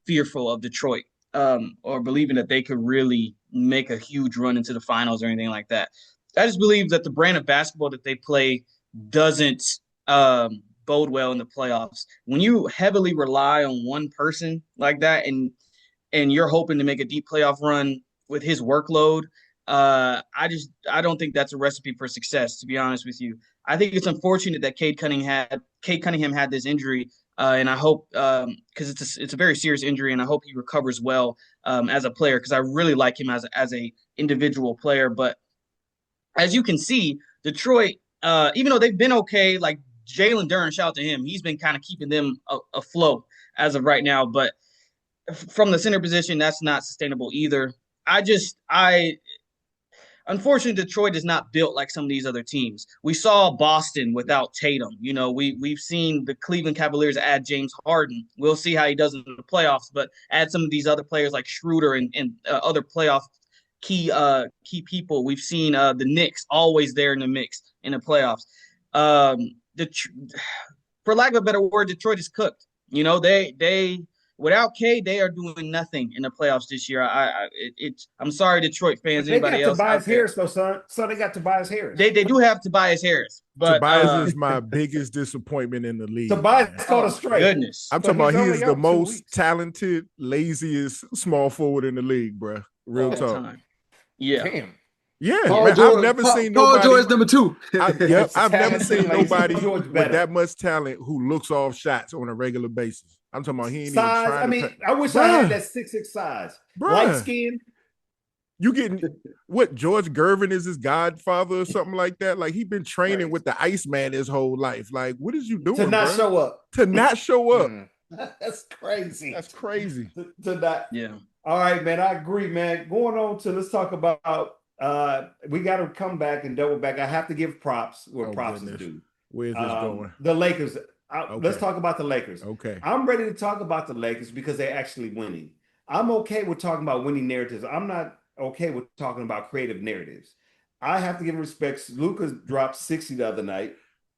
fearful of Detroit or believing that they could really make a huge run into the finals or anything like that. I just believe that the brand of basketball that they play doesn't bode well in the playoffs. When you heavily rely on one person like that, and you're hoping to make a deep playoff run with his workload, I don't think that's a recipe for success, to be honest with you. I think it's unfortunate that Cade Cunningham had this injury, and I hope because it's a very serious injury, and I hope he recovers well as a player because I really like him as a individual player. But as you can see, Detroit, even though they've been okay, like Jalen Duren, shout out to him, he's been kind of keeping them afloat as of right now. But from the center position, that's not sustainable either. I unfortunately, Detroit is not built like some of these other teams. We saw Boston without Tatum. You know, we've seen the Cleveland Cavaliers add James Harden. We'll see how he does in the playoffs, but add some of these other players like Schroeder and other playoff key people. We've seen the Knicks always there in the mix in the playoffs. The for lack of a better word, Detroit is cooked. You know, they without K, they are doing nothing in the playoffs this year. I'm sorry, Detroit fans. They got Anybody else Tobias out there? Harris, though, son. So they got Tobias Harris. They do have Tobias Harris, but Tobias is my biggest disappointment in the league. Tobias caught a strike. Goodness, I'm talking about he is the most talented, laziest small forward in the league, bro. Real talk. time. Yeah. Damn. Yeah, Paul man, George, I've never seen Paul nobody. George number 2. I've never seen nobody George with better. that much talent who looks off shots on a regular basis. I'm talking about he ain't Size. even trying to. I wish I had that 6'6" size. Bruh. Light skin. You getting what? George Gervin is his godfather or something like that? Like he been training with the Iceman his whole life. Like, what is you doing To not bruh? show up. To not show up. That's crazy. That's crazy. To not. Yeah. All right, man. I agree, man. Going on to let's talk about. We got to come back and double back. I have to give props where props is due. Where's this going? The Lakers. Okay. Let's talk about the Lakers. Okay. I'm ready to talk about the Lakers because they're actually winning. I'm okay with talking about winning narratives. I'm not okay with talking about creative narratives. I have to give respect. Luka dropped 60 the other night.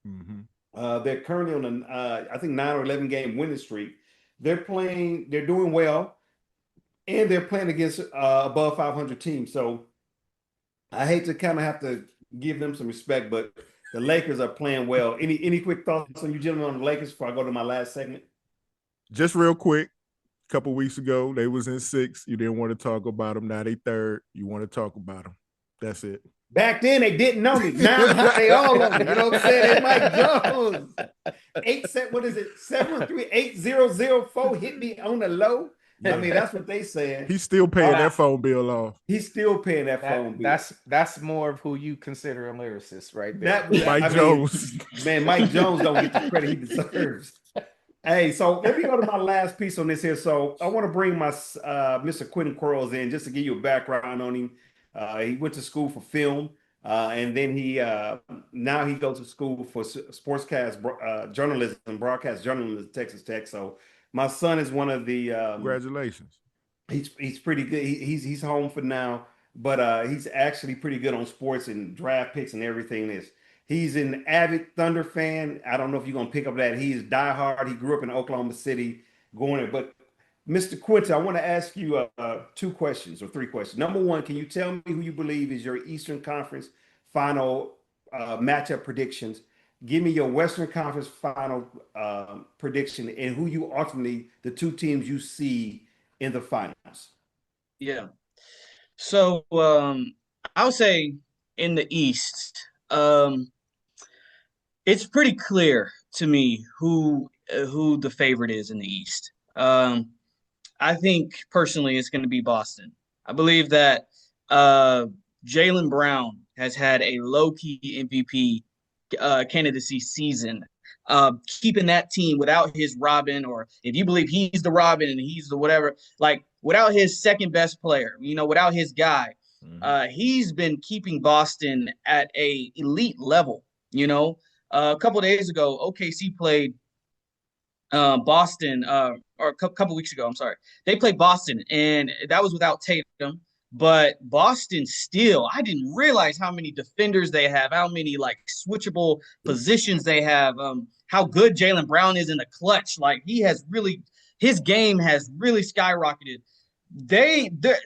Mm-hmm. They're currently on I think 9 or 11 game winning streak. They're doing well, and they're playing against above 500 teams. So I hate to kind of have to give them some respect, but the Lakers are playing well. Any quick thoughts on you gentlemen on the Lakers before I go to my last segment? Just real quick. A couple weeks ago, they was in 6. You didn't want to talk about them. Now they 3rd. You want to talk about them. That's it. Back then, they didn't know me. Now they all know me. You know what I'm saying? Hey, Mike Jones. 713-8004 hit me on the low. Yeah. I mean, that's what they saying. He's still paying that phone bill off. He's still paying that phone bill. That's more of who you consider a lyricist right there. Mike Jones. Man, Mike Jones don't get the credit he deserves. Hey, so let me go to my last piece on this here. So I want to bring my Mr. Quentin Quarles in just to give you a background on him. He went to school for film, and then now he goes to school for sportscast journalism, broadcast journalism at Texas Tech. So my son is one of the congratulations. He's pretty good. He's home for now, but he's actually pretty good on sports and draft picks and everything. He's an avid Thunder fan. I don't know if you're gonna pick up that. He's diehard. He grew up in Oklahoma City, going there. But Mr. Quinton, I want to ask you 2 questions or 3 questions. Number 1, can you tell me who you believe is your Eastern Conference final matchup predictions? Give me your Western Conference final prediction and who you ultimately, the 2 teams you see in the finals. Yeah. So I would say in the East, it's pretty clear to me who the favorite is in the East. I think personally it's going to be Boston. I believe that Jaylen Brown has had a low-key MVP candidacy season, keeping that team without his Robin, or if you believe he's the Robin and he's the whatever, like without his second best player, without his guy, he's been keeping Boston at a elite level. A couple of days ago, OKC played Boston, or a couple weeks ago, I'm sorry. They played Boston, and that was without Tatum. But Boston still, I didn't realize how many defenders they have, how many like switchable positions they have, how good Jaylen Brown is in the clutch. Like his game has really skyrocketed.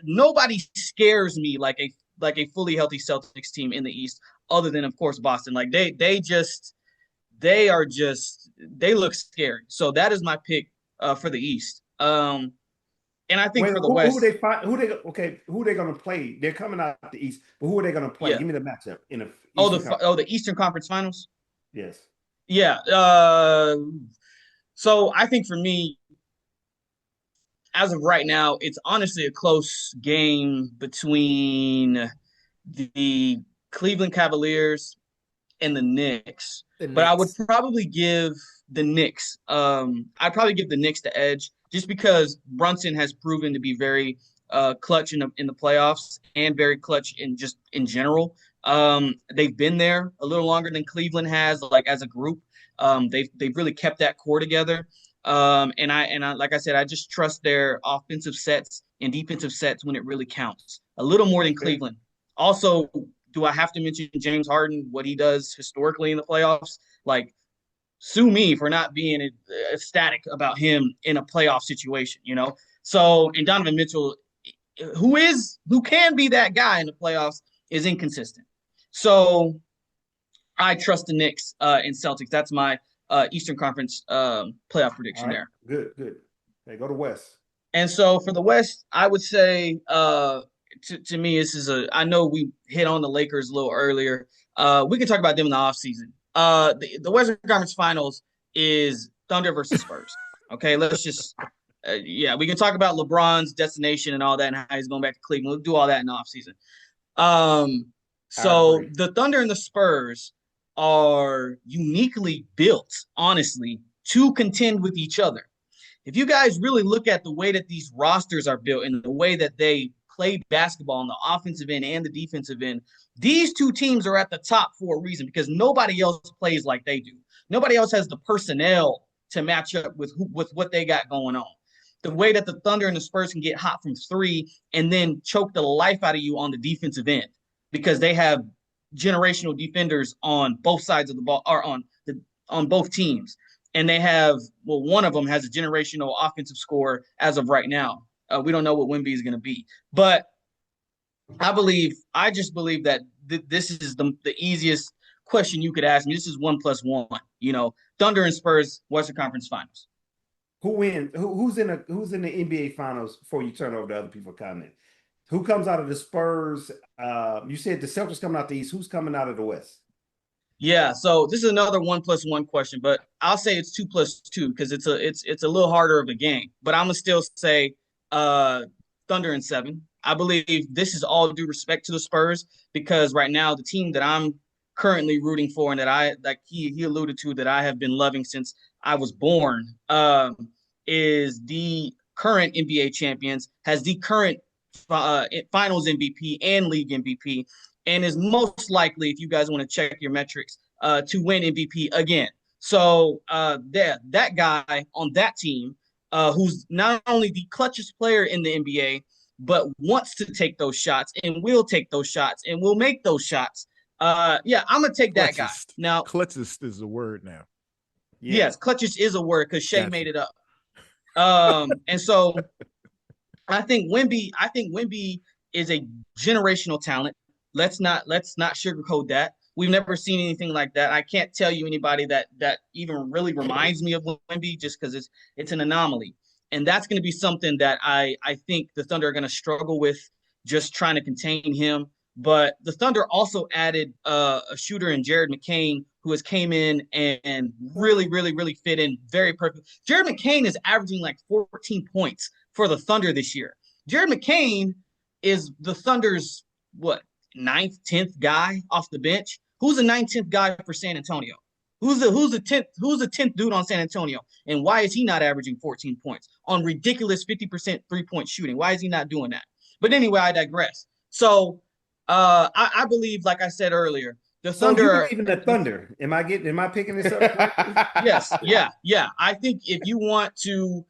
Nobody scares me like like a fully healthy Celtics team in the East, other than of course Boston. Like they look scary. So that is my pick for the East. And I think Wait, for the who West, they find? Who they gonna play? They're coming out the East, but who are they gonna play? yeah. Give me the matchup in the Oh, Eastern Conference. the Eastern Conference Finals. Yes. Yeah. So I think for me, as of right now, it's honestly a close game between the Cleveland Cavaliers and the Knicks. The But I would Knicks. probably give the Knicks. I'd probably give the Knicks the edge just because Brunson has proven to be very clutch in the playoffs and very clutch in general. They've been there a little longer than Cleveland has, like as a group. They've really kept that core together. And I like I said, I just trust their offensive sets and defensive sets when it really counts. A little more than Okay. Cleveland. Also, do I have to mention James Harden, what he does historically in the playoffs? Like, sue me for not being ecstatic about him in a playoff situation, you know? So, and Donovan Mitchell, who can be that guy in the playoffs, is inconsistent. So, I trust the Knicks and Celtics. That's my Eastern Conference playoff All prediction right. there. Good. Good. Hey, go to West. And so for the West, I would say to me, this is I know we hit on the Lakers a little earlier. We can talk about them in the offseason. The Western Conference Finals is Thunder versus Spurs. Okay, let's just yeah, we can talk about LeBron's destination and all that and how he's going back to Cleveland. We'll do all that in the offseason. I So agree. the Thunder and the Spurs are uniquely built, honestly, to contend with each other. If you guys really look at the way that these rosters are built and the way that they play basketball on the offensive end and the defensive end, these two teams are at the top for a reason because nobody else plays like they do. Nobody else has the personnel to match up with what they got going on. The way that the Thunder and the Spurs can get hot from three and then choke the life out of you on the defensive end because they have generational defenders on both sides of the ball or on both teams. And they have, well, one of them has a generational offensive score as of right now. We don't know what Wemby is going to be, but I just believe that this is the easiest question you could ask me. This is 1+1. You know, Thunder and Spurs Western Conference Finals. Who wins? Who's in the NBA Finals before you turn over to other people comment? Who comes out of the Spurs? You said the Celtics coming out the East. Who's coming out of the West? Yeah, so this is another 1+1 question, but I'll say it's 2+2 because it's a little harder of a game. But I'm gonna still say Thunder in 7. I believe this is all due respect to the Spurs because right now the team that I'm currently rooting for and that I like he alluded to that I have been loving since I was born is the current NBA champions, has the current Finals MVP and League MVP, and is most likely, if you guys want to check your metrics, to win MVP again. So that guy on that team, who's not only the clutchest player in the NBA, but wants to take those shots and will take those shots and will make those shots. Yeah, I'm gonna take that guy. Now, clutchest is a word now. Yeah. yes, clutchest is a word because Shea Gotcha. made it up. And so I think Wemby is a generational talent. Let's not sugarcoat that. We've never seen anything like that. I can't tell you anybody that even really reminds me of Wemby just because it's an anomaly. And that's going to be something that I think the Thunder are going to struggle with, just trying to contain him. But the Thunder also added a shooter in Jared McCain, who has came in and really, really, really fit in very perfect. Jared McCain is averaging like 14 points for the Thunder this year. Jared McCain is the Thunder's what, 9th, 10th guy off the bench. Who's the 9th, 10th guy for San Antonio? Who's the 10th dude on San Antonio? And why is he not averaging 14 points on ridiculous 50% 3-point shooting? Why is he not doing that? But anyway, I digress. So I believe, like I said earlier, the So Thunder you are, believe in the Thunder? Am I picking this up correctly? yes, yeah. I think if you want to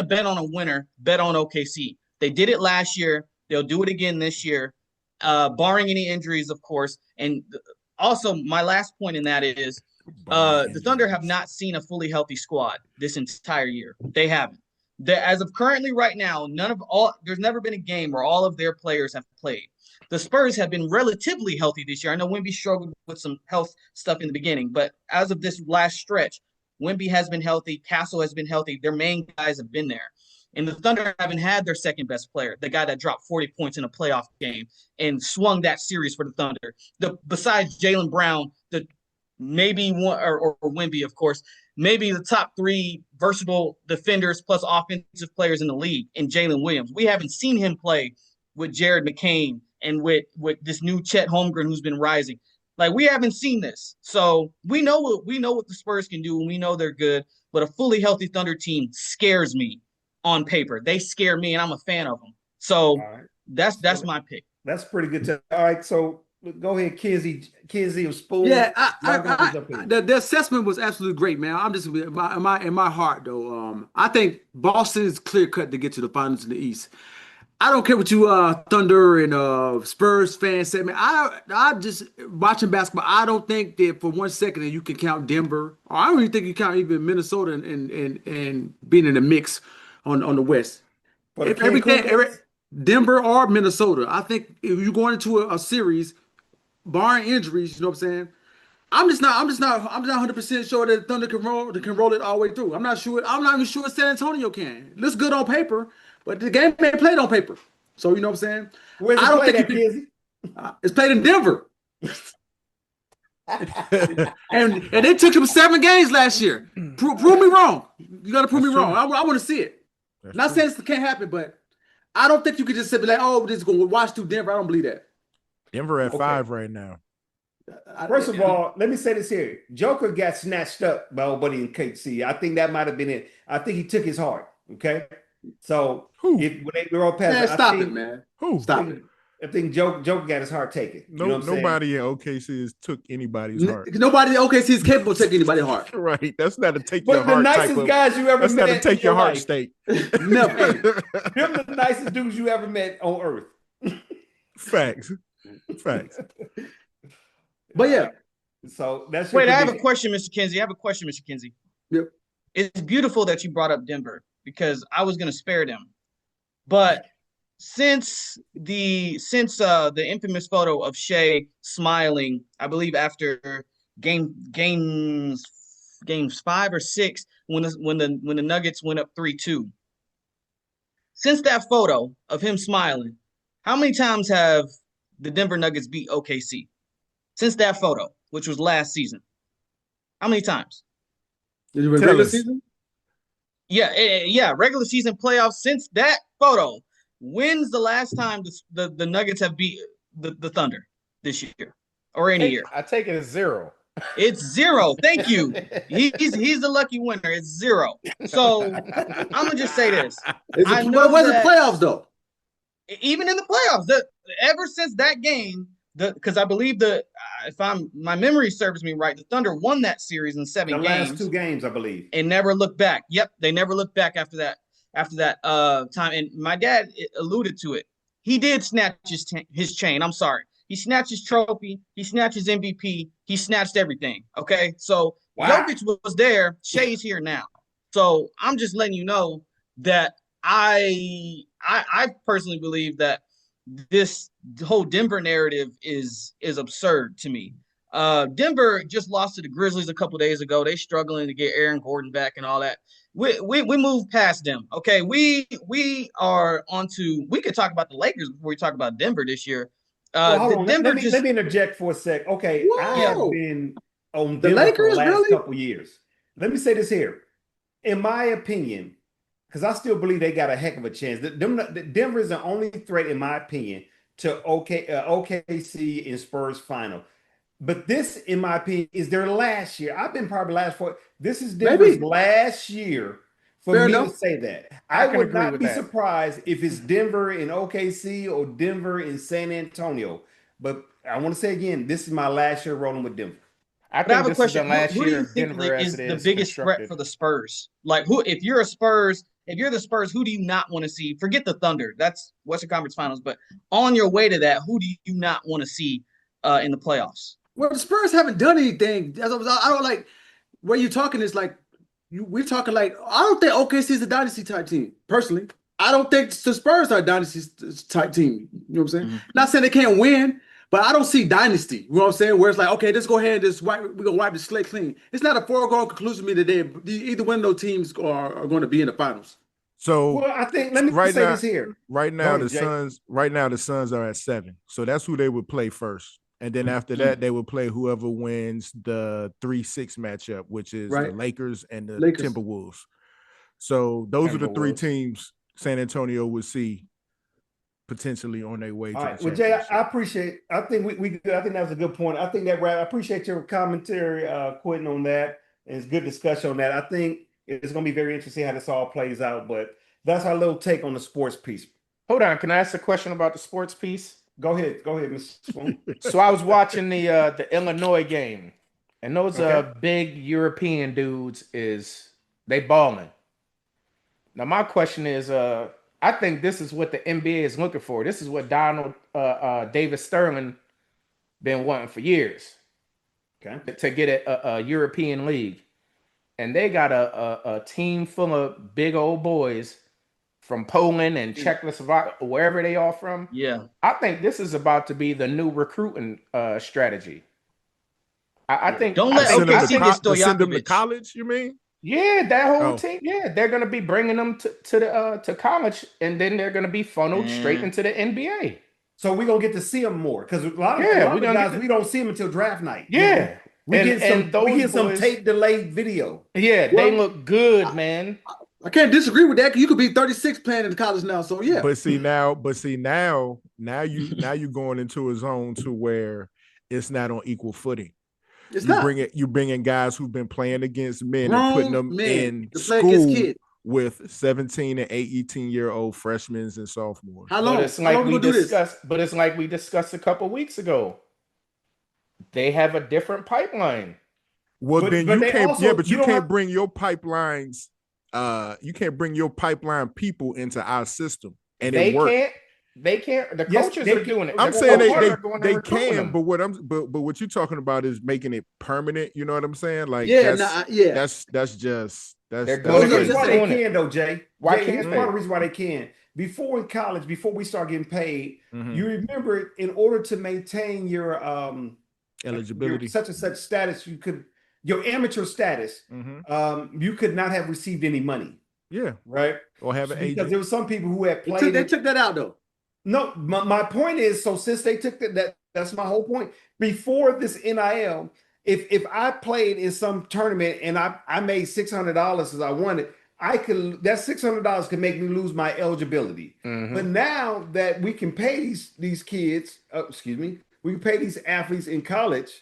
bet on a winner, bet on OKC. They did it last year. They'll do it again this year, barring any injuries, of course. And also, my last point in that is the Thunder have not seen a fully healthy squad this entire year. They haven't. As of currently right now, there's never been a game where all of their players have played. The Spurs have been relatively healthy this year. I know Wemby struggled with some health stuff in the beginning, but as of this last stretch, Wemby has been healthy. Castle has been healthy. Their main guys have been there. And the Thunder haven't had their second best player, the guy that dropped 40 points in a playoff game and swung that series for the Thunder. Besides Jaylen Brown, the maybe one or Wemby, of course, maybe the top 3 versatile defenders plus offensive players in the league in Jalen Williams. We haven't seen him play with Jared McCain and with this new Chet Holmgren who's been rising. Like, we haven't seen this. So we know what the Spurs can do, and we know they're good, but a fully healthy Thunder team scares me on paper. They scare me, and I'm a fan of them. So right. that's my pick. That's pretty good. All right, so go ahead, Kizzy of Spoon. Yeah, the assessment was absolutely great, man. I'm just in my heart though. I think Boston is clear cut to get to the finals in the East. I don't care what you Thunder and Spurs fans say, man. I just watching basketball. I don't think that for 1 second that you can count Denver, or I don't even think you count even Minnesota and being in the mix on the West. If everything, Denver or Minnesota, I think if you're going into a series, barring injuries, you know what I'm saying? I'm not 100% sure that Thunder can roll it all the way through. I'm not even sure San Antonio can. It looks good on paper, but the game ain't played on paper. So you know what I'm saying? Where's it played at, Kizzy? It's played in Denver. and they took him 7 games last year. Prove me wrong. You got to prove me wrong. I want to see it. Not saying this can't happen, but I don't think you could just sit like, oh, this is going to wash through Denver. I don't believe that. Denver at 5 right now. First of all, let me say this here. Joker got snatched up by old buddy in KC. I think that might have been it. I think he took his heart. Okay. So when they grow past, stop it, man. Stop it. I think Joker got his heart taken. You know what I'm nobody in OKC has took anybody's heart. Nobody in OKC is capable of taking anybody's heart. Right. That's not a take your heart. But the nicest guys you ever met. That's not a take your heart state. Never. Them the nicest dudes you ever met on earth. Facts. But yeah. So that's wait. I have a question, Mr. Kinsey. Yep. It's beautiful that you brought up Denver because I was going to spare them, but since the infamous photo of Shea smiling, I believe after games 5 or 6 when the Nuggets went up 3-2. Since that photo of him smiling, how many times have the Denver Nuggets beat OKC? Since that photo, which was last season, how many times? Did you regular season? Yeah, regular season playoffs. Since that photo, when's the last time the Nuggets have beat the Thunder this year or any year? I take it as 0. It's 0. Thank you. He's the lucky winner. It's 0. So I'm gonna just say this. I know it wasn't playoffs though. Even in the playoffs, ever since that game, because I believe my memory serves me right, the Thunder won that series in 7 games. The last 2 games, I believe, and never looked back. Yep, they never looked back after that time. And my dad alluded to it. He did snatch his chain. I'm sorry. He snatched his trophy. He snatched his MVP. He snatched everything. Okay, so Jokic was there. Shea's here now. So I'm just letting you know that I personally believe that this whole Denver narrative is absurd to me. Denver just lost to the Grizzlies a couple days ago. They struggling to get Aaron Gordon back and all that. We moved past them. Okay, we are onto. We could talk about the Lakers before we talk about Denver this year. Hold on. Let me interject for a sec. Okay, I have been on Denver Lakers for the last couple years. Let me say this here. In my opinion, because I still believe they got a heck of a chance. Denver is the only threat, in my opinion, to OKC and Spurs final. But this, in my opinion, is their last year. I've been probably last 4. This is Denver's last year for me to say that. I would not be surprised if it's Denver and OKC or Denver and San Antonio. But I want to say again, this is my last year rolling with Denver. I have a question. Who do you think is the biggest threat for the Spurs? Like, if you're the Spurs, who do you not want to see? Forget the Thunder. That's Western Conference Finals. But on your way to that, who do you not want to see in the playoffs? Well, the Spurs haven't done anything. I don't like where you're talking is like we're talking like I don't think OKC is a dynasty type team. Personally, I don't think the Spurs are a dynasty type team. You know what I'm saying? Not saying they can't win, but I don't see dynasty. You know what I'm saying? Where it's like, okay, let's go ahead and just we're gonna wipe the slate clean. It's not a foregone conclusion to me that either one of those teams are going to be in the finals. So Well, I think let me say this here. Right now, the Suns are at 7. So that's who they would play first. And then after that, they would play whoever wins the 3-6 matchup, which is the Lakers and the Timberwolves. So those are the 3 teams San Antonio would see potentially on their way to the championship. Jay, I appreciate. I think I think that was a good point. I think that I appreciate your commentary, Quentin, on that. And it's good discussion on that. I think it's going to be very interesting how this all plays out. But that's our little take on the sports piece. Hold on, can I ask a question about the sports piece? Go ahead, Mr. Spoon. So I was watching the Illinois game, and those big European dudes they balling. Now my question is, I think this is what the NBA is looking for. This is what Donald Davis Sterling been wanting for years. Okay, to get a European league, and they got a team full of big old boys from Poland and Czechoslovakia, wherever they are from. Yeah, I think this is about to be the new recruiting strategy. I think don't let OKC get Stojakovic. Send them to college. You mean? Yeah, that whole team. Yeah, they're gonna be bringing them to college, and then they're gonna be funneled straight into the NBA. So we're gonna get to see them more because a lot of guys we don't see them until draft night. Yeah, we get some tape delayed video. Yeah, they look good, man. I can't disagree with that because you could be 36 playing in college now. So yeah. But see now you're going into a zone to where it's not on equal footing. You bring in guys who've been playing against men and putting them in school with 17 and 18-year-old freshmen and sophomores. How long? But it's like we discussed a couple weeks ago. They have a different pipeline. Well, then you can't. Yeah, but you can't bring your pipelines. You can't bring your pipeline people into our system, and it works. They can't. The coaches are doing it. I'm saying they can, but what you're talking about is making it permanent. You know what I'm saying? Like that's just here's why they can though, Jay. Here's part of the reason why they can. Before in college, before we start getting paid, you remember in order to maintain your eligibility, such and such status, your amateur status, you could not have received any money. Yeah, right. Or have an agent. Because there were some people who had played. They took that out though. No, my point is, so since they took that's my whole point. Before this NIL, if I played in some tournament and I made $600 as I wanted, that $600 could make me lose my eligibility. But now that we can pay these kids, we can pay these athletes in college.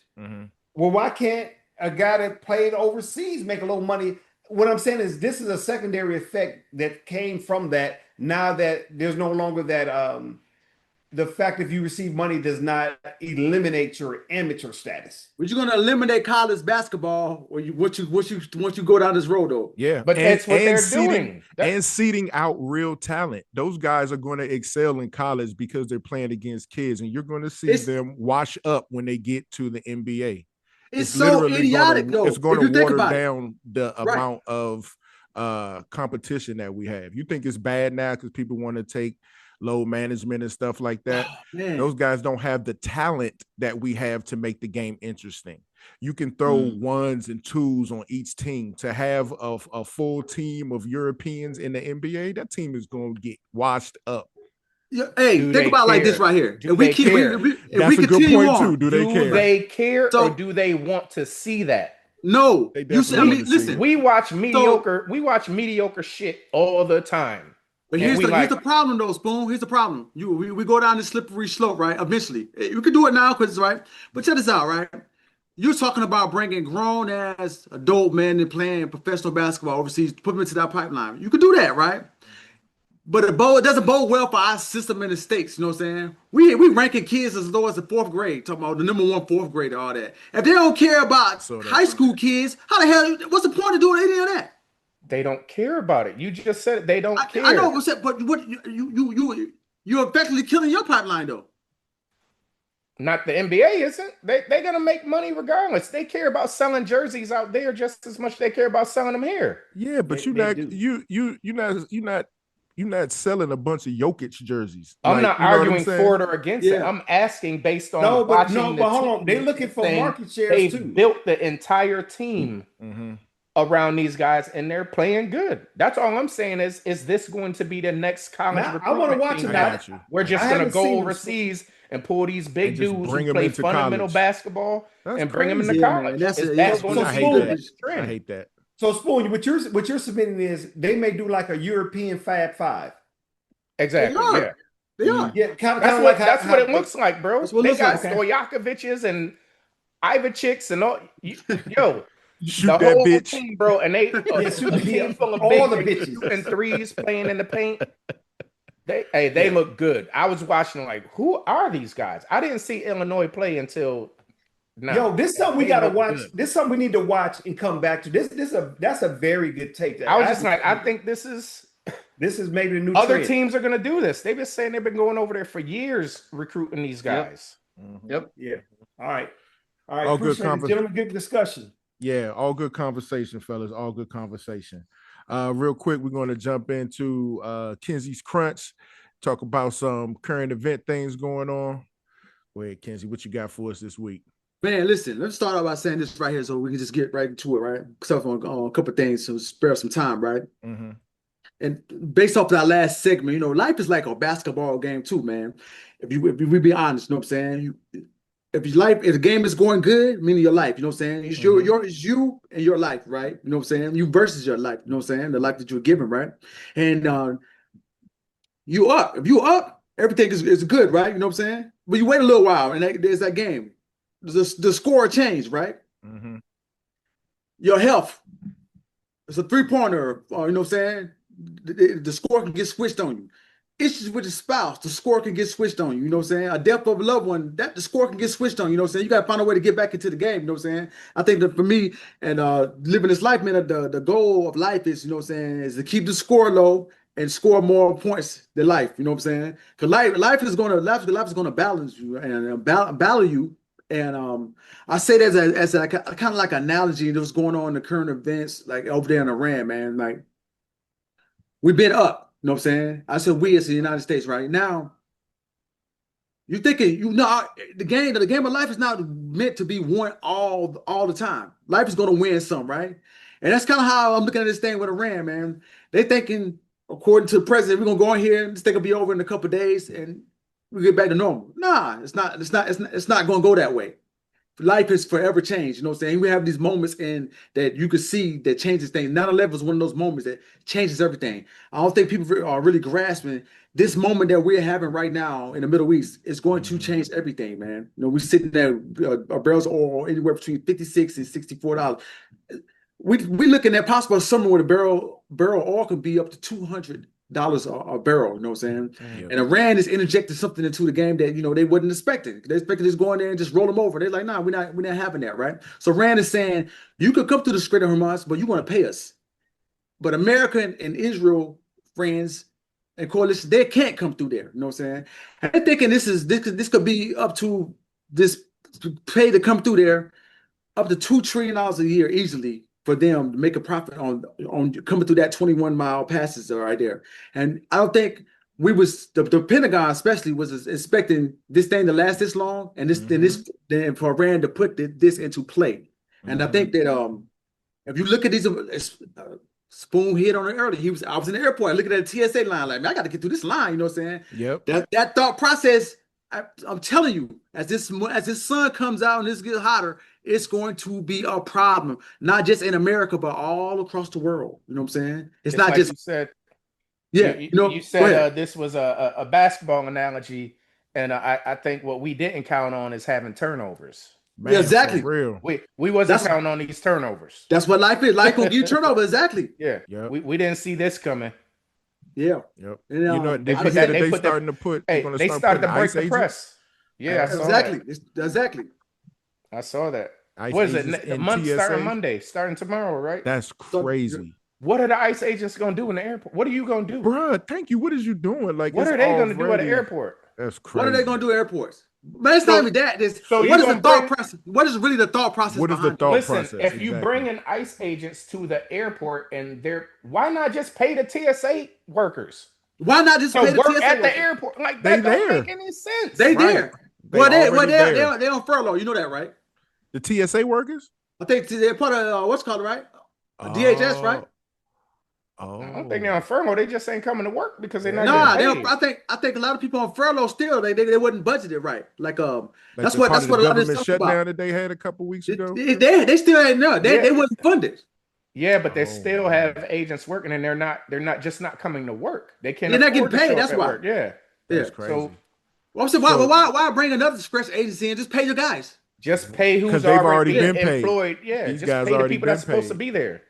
Well, why can't a guy that played overseas make a little money? What I'm saying is this is a secondary effect that came from that. Now that there's no longer that the fact if you receive money does not eliminate your amateur status. But you're gonna eliminate college basketball once you go down this road though. Yeah, but that's what they're doing. And seeding out real talent. Those guys are going to excel in college because they're playing against kids, and you're going to see them wash up when they get to the NBA. It's so idiotic though. It's going to water down the amount of competition that we have. You think it's bad now because people want to take load management and stuff like that. Those guys don't have the talent that we have to make the game interesting. You can throw ones and twos on each team. To have a full team of Europeans in the NBA, that team is going to get washed up. Yeah, hey, think about it like this right here. That's a good point too. Do they care? Or do they want to see that? No, listen. We watch mediocre shit all the time. But here's the problem, though, Spoon. Here's the problem. We go down this slippery slope, right? Eventually, we could do it now because it's right. But check this out, right? You're talking about bringing grown-ass adult men and playing professional basketball overseas, put them into that pipeline. You could do that, right? But it doesn't bode well for our system in the States. You know what I'm saying? We ranking kids as low as the 4th grade, talking about the number 1 4th grade and all that. If they don't care about high school kids, how the hell? What's the point of doing any of that? They don't care about it. You just said it. They don't care. I know, but what you're effectively killing your pipeline though. Not the NBA isn't. They're gonna make money regardless. They care about selling jerseys out there just as much as they care about selling them here. Yeah, but you're not selling a bunch of Jokic jerseys. I'm Like, not you know what I'm arguing for saying? it or against it. Yeah. I'm asking based on No, but watching the hold on. They're team looking and for saying market shares they've too. built the entire team Mhm. around these guys and they're playing good. That's all I'm saying is this going to be the next college Now I want to recruitment watch thing it. I that got you. we're I just I got going to haven't go seen overseas and pull these and big just dudes who bring them play into fundamental college. basketball That's and bring them into crazy. Yeah, man. college? That's Is it. that Yeah. going So to I be hate the Spoon, that. next I trend? hate that. so Spoon, what you're submitting is they may do like a European Fab Five. They Exactly. are. Yeah. They are. Yeah, kind That's of like what that's what how it looks like, bro. That's what it They looks got like. okay. Stojakovic's and Ivachicks and all. Yo, the Shoot that whole bitch. team, bro, and they Yeah, shoot a yeah, team full of all big the niggas bitches. shooting threes, playing in the paint. They Yeah. look good. I was watching like, who are these guys? I didn't see Illinois play until Yo, now, this is and something we they gotta look watch. good. This is something we need to watch and come back to. That's a very good take. That I was just like, I think this is maybe the new other trend. teams are gonna do this. They've been saying they've been going over there for years recruiting these Yep. guys. Mhm. Yep. Yeah. All right. All right. All good Appreciate it, gentlemen. Good discussion. Yeah, all good conversation, fellas. All good conversation. Real quick, we're going to jump into Kenzie's Crunch, talk about some current event things going on. Go ahead, Kenzie, what you got for us this week? Man, listen, let's start out by saying this right here so we can just get right into it, right? Stuff on a couple of things to spare some time, right? Mm-hmm. And based off that last segment, life is like a basketball game too, man. If we be honest, you know what I'm saying? If the game is going good, meaning your life, you know what I'm saying? It's you and your life, right? You know what I'm saying? You versus your life, you know what I'm saying? The life that you're given, right? And you up. If you up, everything is good, right? You know what I'm saying? But you wait a little while, and there's that game. The score changed, right? Mm-hmm. Your health. It's a three-pointer, you know what I'm saying? The score can get switched on you. Issues with the spouse, the score can get switched on you, you know what I'm saying? A death of a loved one, that the score can get switched on you, you know what I'm saying? You got to find a way to get back into the game, you know what I'm saying? I think that for me and living this life, man, the goal of life is, you know what I'm saying, is to keep the score low and score more points than life, you know what I'm saying? Because life is gonna balance you and battle you. And I say that as a kind of like analogy that was going on in the current events, like over there in Iran, man. Like we've been up, you know what I'm saying? I said we as the United States right now. You're thinking, the game of life is not meant to be won all the time. Life is going to win some, right? And that's kind of how I'm looking at this thing with Iran, man. They thinking, according to the president, we're gonna go in here. This thing will be over in a couple of days, and we get back to normal. Nah, it's not. It's not going to go that way. Life is forever changed. You know what I'm saying? We have these moments in that you could see that changes things. 9/11 is one of those moments that changes everything. I don't think people are really grasping this moment that we're having right now in the Middle East is going to change everything, man. We're sitting there, our barrels of oil anywhere between $56 and $64. We looking at possible summer where the barrel oil could be up to $200 a barrel, you know what I'm saying? Yep. And Iran is interjecting something into the game that they wasn't expecting. They expected just go in there and just roll them over. They're like, nah, we're not having that, right? So Iran is saying you could come to the Strait of Hormuz, but you want to pay us. But America and Israel friends and coalition, they can't come through there. You know what I'm saying? And they're thinking this could be up to this pay to come through there up to $2 trillion a year easily for them to make a profit on coming through that 21-mile passes right there. And I don't think the Pentagon especially was expecting this thing to last this long, and then for Iran to put this into play. And I think that if you look at these, Spoon hit on it earlier. I was in the airport looking at the TSA line, like, man, I got to get through this line. You know what I'm saying? Yep. That thought process. I'm telling you, as this sun comes out and this gets hotter, it's going to be a problem, not just in America, but all across the world. You know what I'm saying? It's not like just you said. Yeah, you said this was a basketball analogy, and I think what we didn't count on is having turnovers. Man, yeah, exactly. for real. We wasn't counting on these turnovers. That's what life is. Life gonna give you turnover. Exactly. Yeah. Yep. We didn't see this coming. Yeah. Yep. And, they started to put. Hey, they started to break the press. Yeah, I saw exactly. that. Exactly. I saw that. Ice what is it? The month TSA? starting Monday, starting tomorrow, right? That's crazy. What are the ICE agents gonna do in the airport? What are you gonna do, Bruh, thank you. What is you doing? Like, what are they gonna do at the airport? That's crazy. What are they gonna do at airports? But it's not even that. so What you is the gonna thought bring? process? What is really the thought process What is the behind it? thought Listen, process? if you Exactly. bring in ICE agents to the airport and why not just pay the TSA workers Why not just to pay the work TSA at the workers? airport? Like They that don't there. make any sense. They Right. there. They Well, already there. they're on furlough. You know that, right? The TSA workers? I think they're part of what's it called, right? DHS, right? Oh. I don't think they're on furlough. They just ain't coming to work because they're not Nah, getting paid. I think a lot of people on furlough still they wouldn't budget it right. Like Like that's the what part that's of what the a lot of this government stuff shutdown about. that they had a couple weeks ago. They still ain't know. They Yeah. wasn't funded. Yeah, but they Oh, still have agents working, and they're not coming to work. They can't They're not afford getting to paid, show that's up at why. work. Yeah. That's Yeah. crazy. So Well, I'm saying, why bring another discretion agency and just pay your guys? just pay who's 'Cause they've already already been paid. employed. Yeah, These just guys pay the already people that's been supposed to paid. be there.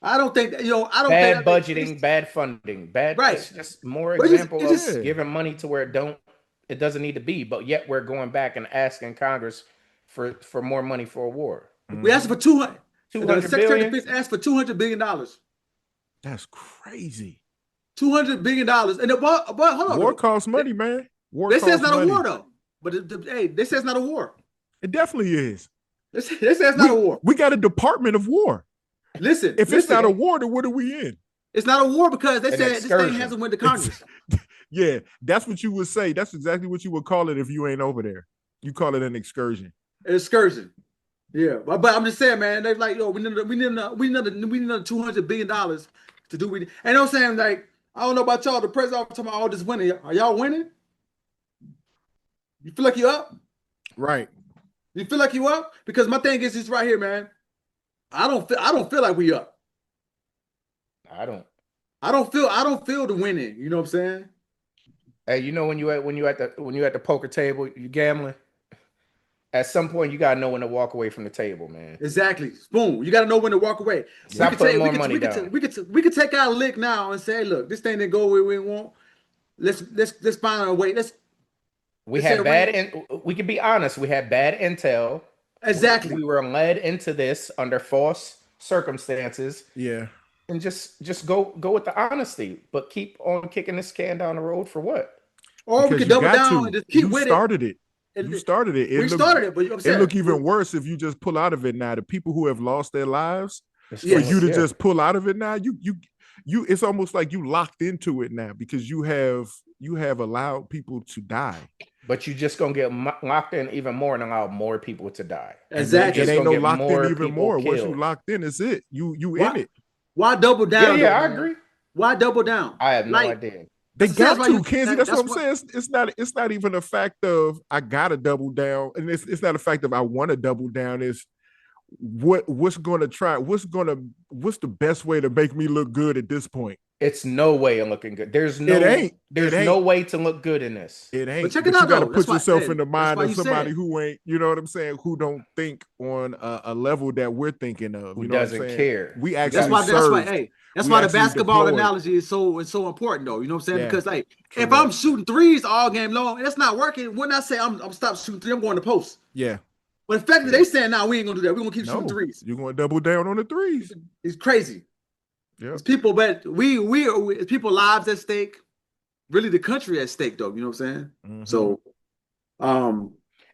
I don't think I don't Bad think that makes budgeting, sense. bad funding, bad. Right. It's just more But example it's of just- giving money to where it doesn't need to be. But yet we're going back and asking Congress for more money for a war. We asked for 200. The 200 Secretary of billion. Defense asked for $200 billion. That's crazy. $200 billion. And but hold on. War costs money, man. War They say it's costs not money. a war though. But hey, they say it's not a war. It definitely is. They say it's not a war. We got a Department of War. Listen, If it's not a war, then what are we in? it's not a war because they An said this thing excursion. hasn't went to Congress. Yeah, that's what you would say. That's exactly what you would call it if you ain't over there. You call it an excursion. An excursion. Yeah, but I'm just saying, man. They're like, yo, we need another $200 billion to do. And you know what I'm saying? Like, I don't know about y'all. The president talking about all this winning. Are y'all winning? You feel like you up? Right. You feel like you up? Because my thing is this right here, man. I don't feel like we up. I don't. I don't feel the winning. You know what I'm saying? Hey, you know when you at the poker table, you gambling. At some point, you gotta know when to walk away from the table, man. Exactly. Boom. You got to know when to walk away. Stop putting more money down. We could take our lick now and say, hey, look, this thing didn't go where we want. Let's find a way. We Let's had say bad. We can be honest. We had bad intel. Exactly. We were led into this under false circumstances, Yeah. and just go with the honesty, but keep on kicking this can down the road for what? Or we Because could you double got down to. and just keep You with started it. And You started it. we started it, but you know what I'm It saying? look even worse if you just pull out of it now. The people who have lost their lives, Yes. for you to Yeah. just pull out of it now, you it's almost like you locked into it now because you have allowed people to die. But you just gonna get locked in even more and allow more people to die. Exactly. It Just ain't no gonna get locked more in even people more. Once you killed. locked in, it's it. You Why- in it. Why double down? Yeah, though, I man? agree. Why double down? I have no Like, idea. They That's got why to, you- Kenzie. That's what I'm that's saying. It's not even a fact of I gotta double down, and it's not a fact of I want to double down. It's what's the best way to make me look good at this point? It's no way of looking good. There's It ain't. There's It ain't. no way to look good in this. It ain't. But check But it you out, got to though. put That's why- yourself hey, in the that's mind why of you somebody said. who ain't, you know what I'm saying, who don't think on a level that we're thinking of. Who You know doesn't what I'm saying? care. We That's actually That's why. served. Hey, that's We why the actually basketball deployed. analogy is so important, though. You know what I'm saying? Yeah. Because like, if Correct. I'm shooting threes all game long, and it's not working. When I say I'm stop shooting three, I'm going to post. Yeah. But the fact that they saying, "Nah, we ain't gonna do that. We're gonna keep No, shooting threes." you're going to double down on the threes. It's crazy. Yeah. It's people, but it's people lives at stake. Really, the country at stake, though. You know what I'm saying? Mhm. So,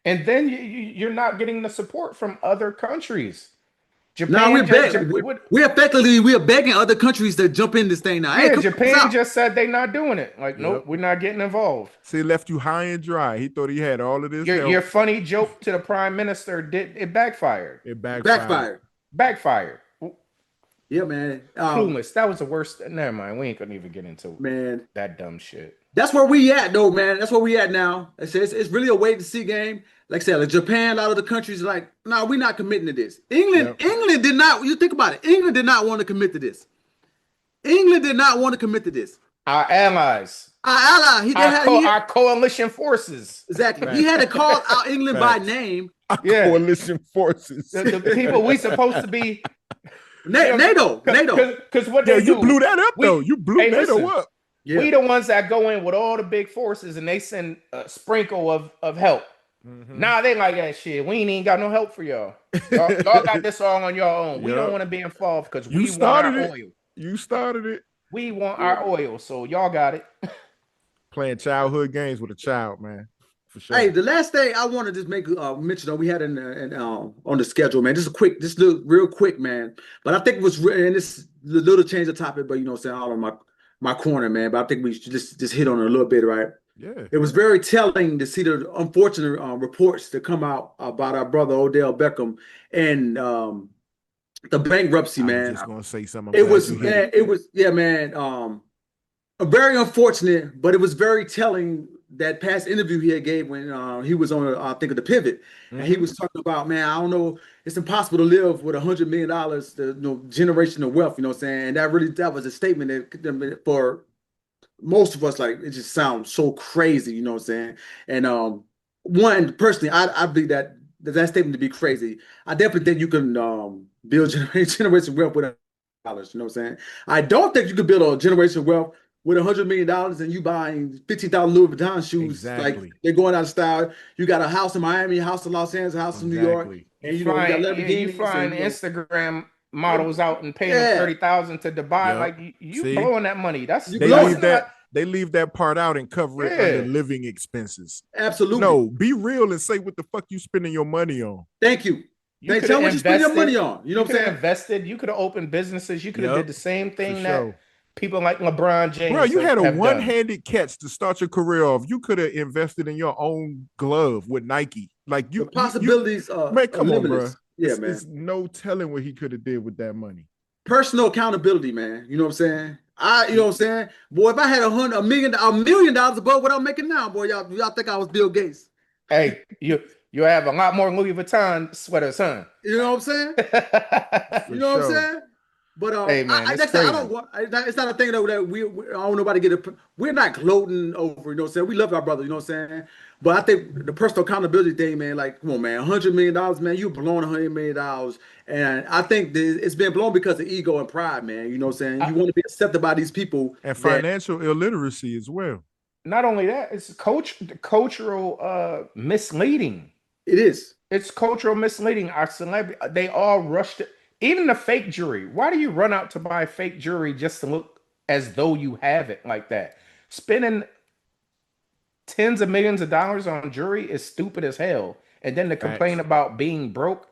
And then you're not getting the support from other countries. now we're Japan, begging. We are begging other countries to jump in this thing now. Hey, yeah, come Japan out. just said they're not doing it. Like, nope, Yep. we're not getting involved. See, it left you high and dry. He thought he had all of this. Your help. funny joke to the prime minister backfired. It backfired. Backfired. Yeah, man. Clueless. That was the worst. Never mind. We ain't gonna even get into Man, that dumb shit. that's where we at, though, man. That's where we at now. It's really a wait to see game. Like I said, like Japan, a lot of the countries are like, no, we're not committing to this. England did not. You think about it. England did not want to commit to this. England did not want to commit to this. Our allies, Our ally, our coalition forces, exactly. He had to call out England by name. Yeah. Coalition forces. the people we supposed to be. NATO. Because what Yeah, they you do, blew that up though. You blew Hey, NATO listen. up. Yeah. we the ones that go in with all the big forces and they send a sprinkle of help. Nah, they like that shit. We ain't even got no help for y'all. Y'all got this all on your own. We Yep. don't want to be involved because You we want started our it. oil. You started it. We want our oil, so y'all got it. Playing childhood games with a child, man. For sure. Hey, the last thing I want to just make mention that we had on the schedule, man. Just look real quick, man. But I think it was and this a little change of topic, but you know what I'm saying, all on my corner, man. But I think we should just hit on it a little bit, right? Yeah. It was very telling to see the unfortunate reports that come out about our brother Odell Beckham and the bankruptcy, I was man. just gonna say something. It was, man, it was, yeah, man. Very unfortunate, but it was very telling that past interview he had gave when he was on, I think, of the Pivot, and he was talking about, man, I don't know, it's impossible to live with $100 million, generational wealth. You know what I'm saying? And that was a statement that for most of us, like, it just sounds so crazy. You know what I'm saying? And one personally, I believe that statement to be crazy. I definitely think you can build generational wealth with dollars. You know what I'm saying? I don't think you could build a generational wealth with $100 million and you buying 15,000 Louis Vuitton shoes. Exactly. Like, they're going out of style. You got a house in Miami, a house in Los Angeles, a house in New York, and you got Lamborghinis. You flying and, Instagram models out and paying them 30,000 to Dubai. Yep. Like, you blowing that money. They leave that part out and cover it under living expenses. Absolutely. No, be real and say what the fuck you spending your money on. Thank you. Tell what you spend your money on. You know what I'm saying? Invested. You could have opened businesses. You could have did the same thing that people like LeBron James. Bro, you had a one-handed catch to start your career off. You could have invested in your own glove with Nike. Like, the possibilities are man, come on, bro. Yeah, man. There's no telling what he could have did with that money. Personal accountability, man. You know what I'm saying? You know what I'm saying? Boy, if I had $1 million above what I'm making now, boy, y'all think I was Bill Gates. Hey, you have a lot more Louis Vuitton sweaters, son. You know what I'm saying? You know what I'm saying? But hey, man, it's not a thing that I don't want nobody to get it. We're not gloating over, you know what I'm saying? We love our brother, you know what I'm saying? But I think the personal accountability thing, man, like, come on, man, $100 million, man, you blowing $100 million. And I think it's been blown because of ego and pride, man. You know what I'm saying? You want to be accepted by these people. And financial illiteracy as well. Not only that, it's cultural misleading. It is. It's cultural misleading. Our celebrity, they all rushed it. Even the fake jewelry. Why do you run out to buy fake jewelry just to look as though you have it like that? Spending tens of millions of dollars on jewelry is stupid as hell. And then to complain about being broke,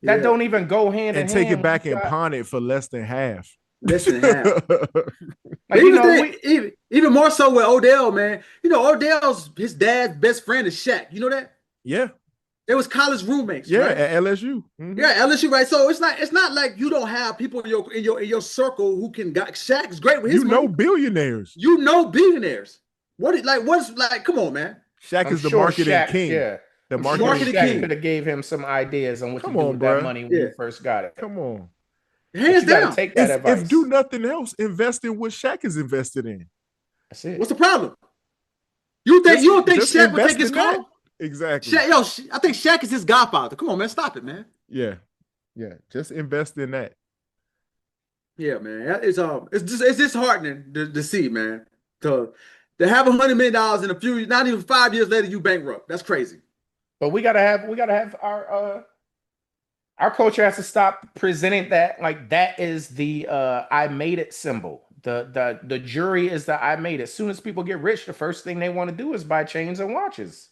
that don't even go hand in hand. And take it back and pawn it for less than half. Less than half. Like, even more so with Odell, man. You know, his dad's best friend is Shaq. You know that? Yeah. They was college roommates. Yeah, right? at LSU. Mm-hmm. Yeah, LSU, right? So it's not like you don't have people in your circle who can Shaq's great with his money. Billionaires. You know billionaires. What's come on, man. Shaq is the marketing king. Yeah. The marketing king could have gave him some ideas on what to do with that money when he first got it. Come on. Hands down. Take that advice. If do nothing else, invest in what Shaq is invested in. That's it. What's the problem? You don't think Shaq would take his call? Exactly. I think Shaq is his godfather. Come on, man. Stop it, man. Yeah. Just invest in that. Yeah, man. It's disheartening to see, man. To have $100 million in a few, not even 5 years later, you bankrupt. That's crazy. But we gotta have our culture has to stop presenting that like that is the I made it symbol. The jury is the I made it. As soon as people get rich, the first thing they want to do is buy chains and watches.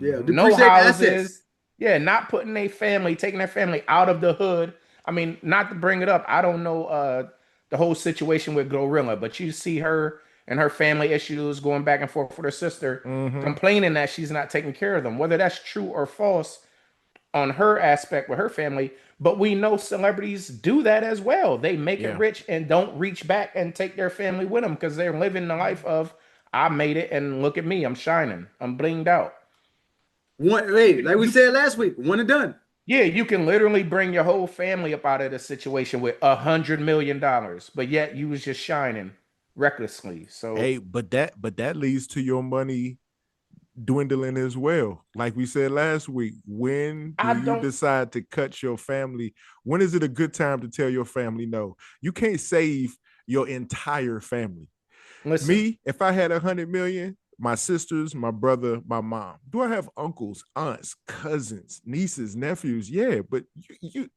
Yeah, no houses. Yeah, not putting taking their family out of the hood. I mean, not to bring it up, I don't know the whole situation with Glorilla, but you see her and her family issues going back and forth with her sister, complaining that she's not taking care of them. Whether that's true or false on her aspect with her family, but we know celebrities do that as well. They make it rich and don't reach back and take their family with them because they're living the life of I made it and look at me, I'm shining, I'm blinged out. Like we said last week, one and done. Yeah, you can literally bring your whole family up out of the situation with $100 million, but yet you was just shining recklessly. So but that leads to your money dwindling as well. Like we said last week, when do you decide to cut your family? When is it a good time to tell your family no? You can't save your entire family. Listen, me, if I had 100 million, my sisters, my brother, my mom. Do I have uncles, aunts, cousins, nieces, nephews? Yeah, but you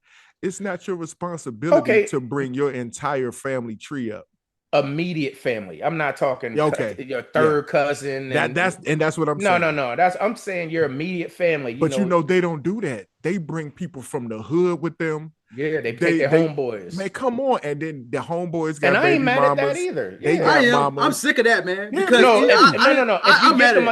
it's not your responsibility to bring your entire family tree up. immediate family. I'm not talking Yeah, okay. your Yeah. third cousin That's what I'm no, saying. no, no. I'm saying your immediate family. But they don't do that. They bring people from the hood with them. Yeah, they take They their they homeboys. man, come on. And then the homeboys And got I ain't baby mad at that mamas. either. They Yeah. I got am. I'm mamas. sick of that, man. Yeah, Because No, man. no. If you I'm give at them